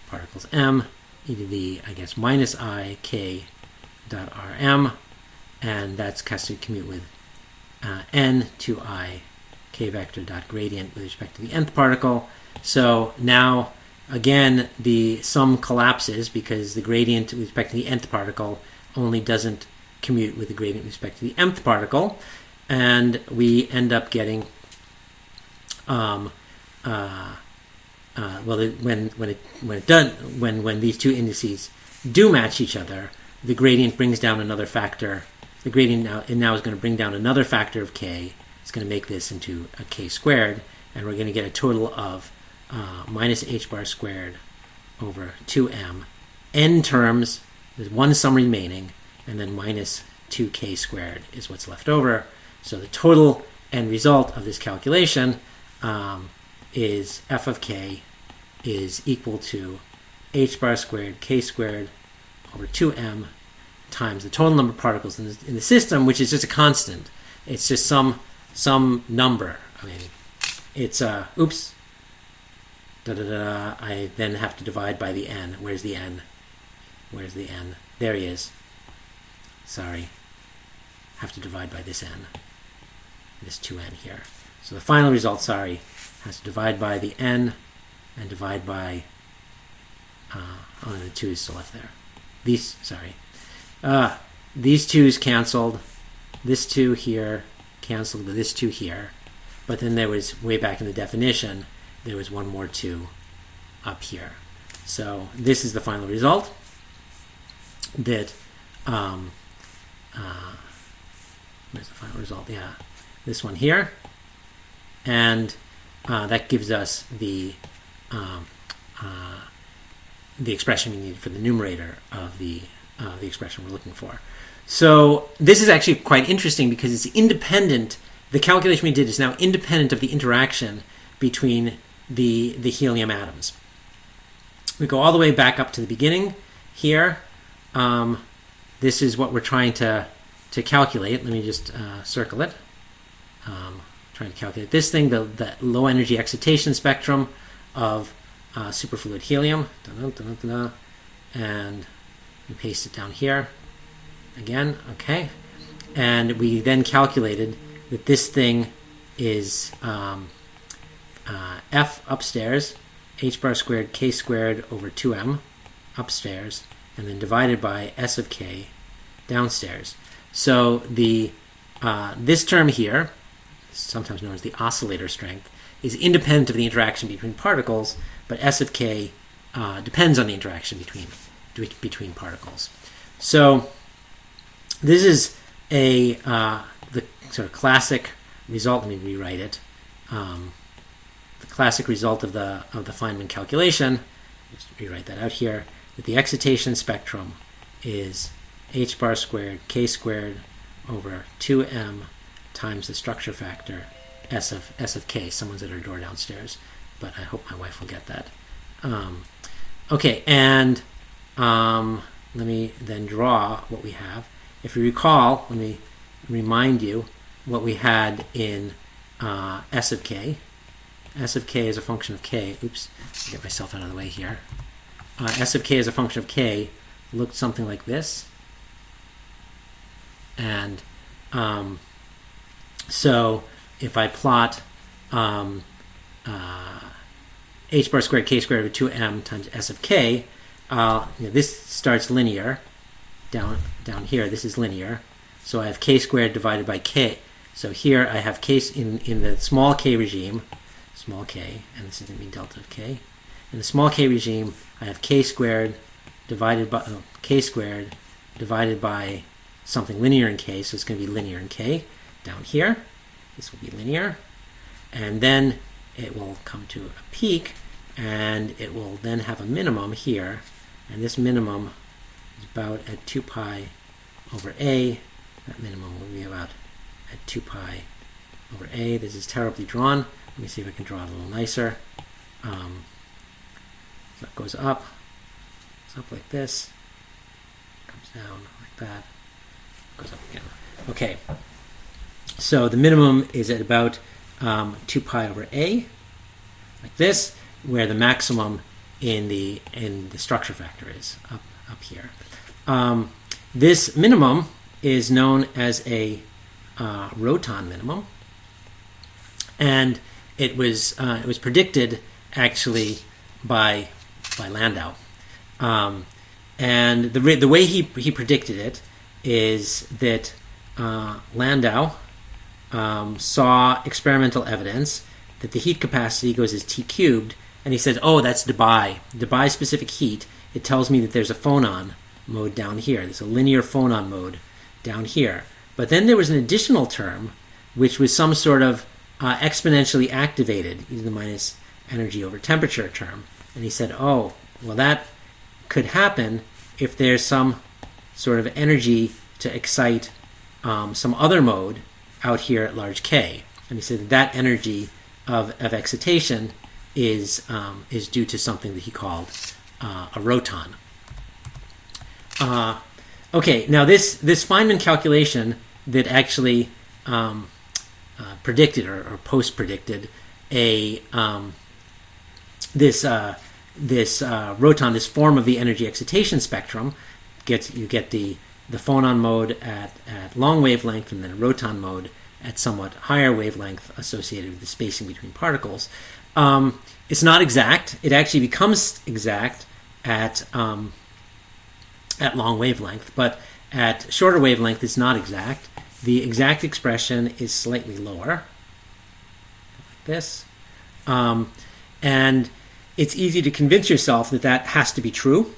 particles m e to the, I guess, minus I k dot rm, and that's has to commute with n 2i k vector dot gradient with respect to the nth particle. So now again the sum collapses because the gradient with respect to the nth particle only doesn't commute with the gradient with respect to the mth particle, and we end up getting when these two indices do match each other, the gradient brings down another factor. The gradient now is going to bring down another factor of k. It's going to make this into a k squared, and we're going to get a total of minus h bar squared over 2m. N terms, there's one sum remaining, and then minus 2k squared is what's left over. So the total end result of this calculation is f of k is equal to h bar squared k squared over 2m times the total number of particles in the system, which is just a constant. It's just some number. I mean, it's oops. I then have to divide by the n. Where's the n? Where's the n? There he is. Sorry. Have to divide by this n. This 2n here. So the final result, sorry, has to divide by the n and divide by the 2 is still left there. These 2's canceled. This 2 here canceled with this 2 here. But then there was, way back in the definition, there was one more 2 up here. So this is the final result that where's the final result? Yeah, this one here. And that gives us the expression we need for the numerator of the expression we're looking for. So this is actually quite interesting because it's independent. The calculation we did is now independent of the interaction between the helium atoms. We go all the way back up to the beginning here. This is what we're trying to calculate. Let me just circle it. Trying to calculate this thing, the low energy excitation spectrum of superfluid helium. And we paste it down here again. Okay. And we then calculated that this thing is f upstairs, h bar squared k squared over 2m upstairs, and then divided by s of k downstairs. So the this term here, sometimes known as the oscillator strength, is independent of the interaction between particles, but s of k depends on the interaction between particles. So this is the sort of classic result. Let me rewrite it. The classic result of the Feynman calculation. Just rewrite that out here. That the excitation spectrum is h bar squared k squared over 2m times the structure factor s of k. Someone's at our door downstairs, but I hope my wife will get that. Okay, and let me then draw what we have. If you recall, let me remind you what we had in s of k. S of k is a function of k. Oops, I'll get myself out of the way here. S of k is a function of k looked something like this. And so if I plot h bar squared k squared over 2m times s of k, this starts linear. Down here, this is linear. So I have k squared divided by k. So here I have k in the small k regime, small k, and this is going to be delta of k. In the small k regime, I have k squared divided by something linear in k, so it's going to be linear in k. Down here, this will be linear, and then it will come to a peak, and it will then have a minimum here, and this minimum is about at 2 pi over a. That minimum will be about at 2 pi over a. This is terribly drawn. Let me see if I can draw it a little nicer. So it goes up. It's up like this. Comes down like that. Goes up again. Okay. So the minimum is at about 2 pi over a, like this, where the maximum in the structure factor is up here. This minimum is known as a Rotom minimum, and it was predicted actually by Landau, and the way he predicted it is that Landau saw experimental evidence that the heat capacity goes as T cubed, and he said, oh, that's Debye specific heat. It tells me that there's a phonon mode down here. There's a linear phonon mode down here. But then there was an additional term, which was some sort of exponentially activated, e to the minus energy over temperature term. And he said, oh, well, that could happen if there's some sort of energy to excite some other mode out here at large K. And he said that energy of excitation is due to something that he called a roton. Okay, now this Feynman calculation that actually predicted or post-predicted this roton, this form of the energy excitation spectrum. You get the phonon mode at long wavelength, and then a roton mode at somewhat higher wavelength associated with the spacing between particles. It's not exact. It actually becomes exact at long wavelength, but at shorter wavelength it's not exact. The exact expression is slightly lower, like this. And it's easy to convince yourself that that has to be true,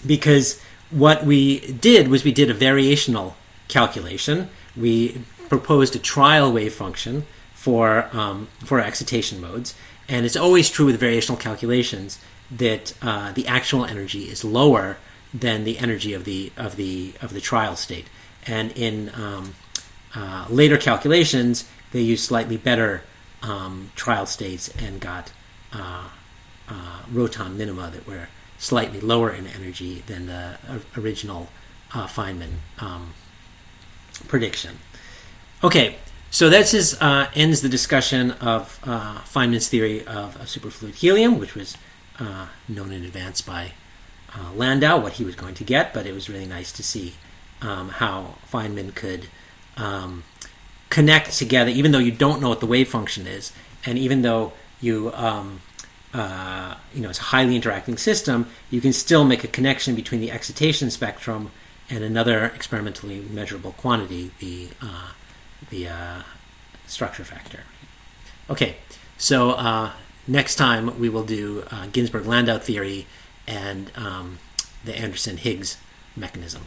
because what we did was we did a variational calculation. We proposed a trial wave function for excitation modes, and it's always true with variational calculations that the actual energy is lower than the energy of the trial state. And in later calculations, they used slightly better trial states and got Rotom minima that were slightly lower in energy than the original Feynman prediction. Okay, so that ends the discussion of Feynman's theory of superfluid helium, which was known in advance by Landau, what he was going to get, but it was really nice to see how Feynman could connect together, even though you don't know what the wave function is, and even though you it's a highly interacting system, you can still make a connection between the excitation spectrum and another experimentally measurable quantity, the structure factor. Okay, so next time we will do Ginsburg-Landau theory and the Anderson-Higgs mechanism.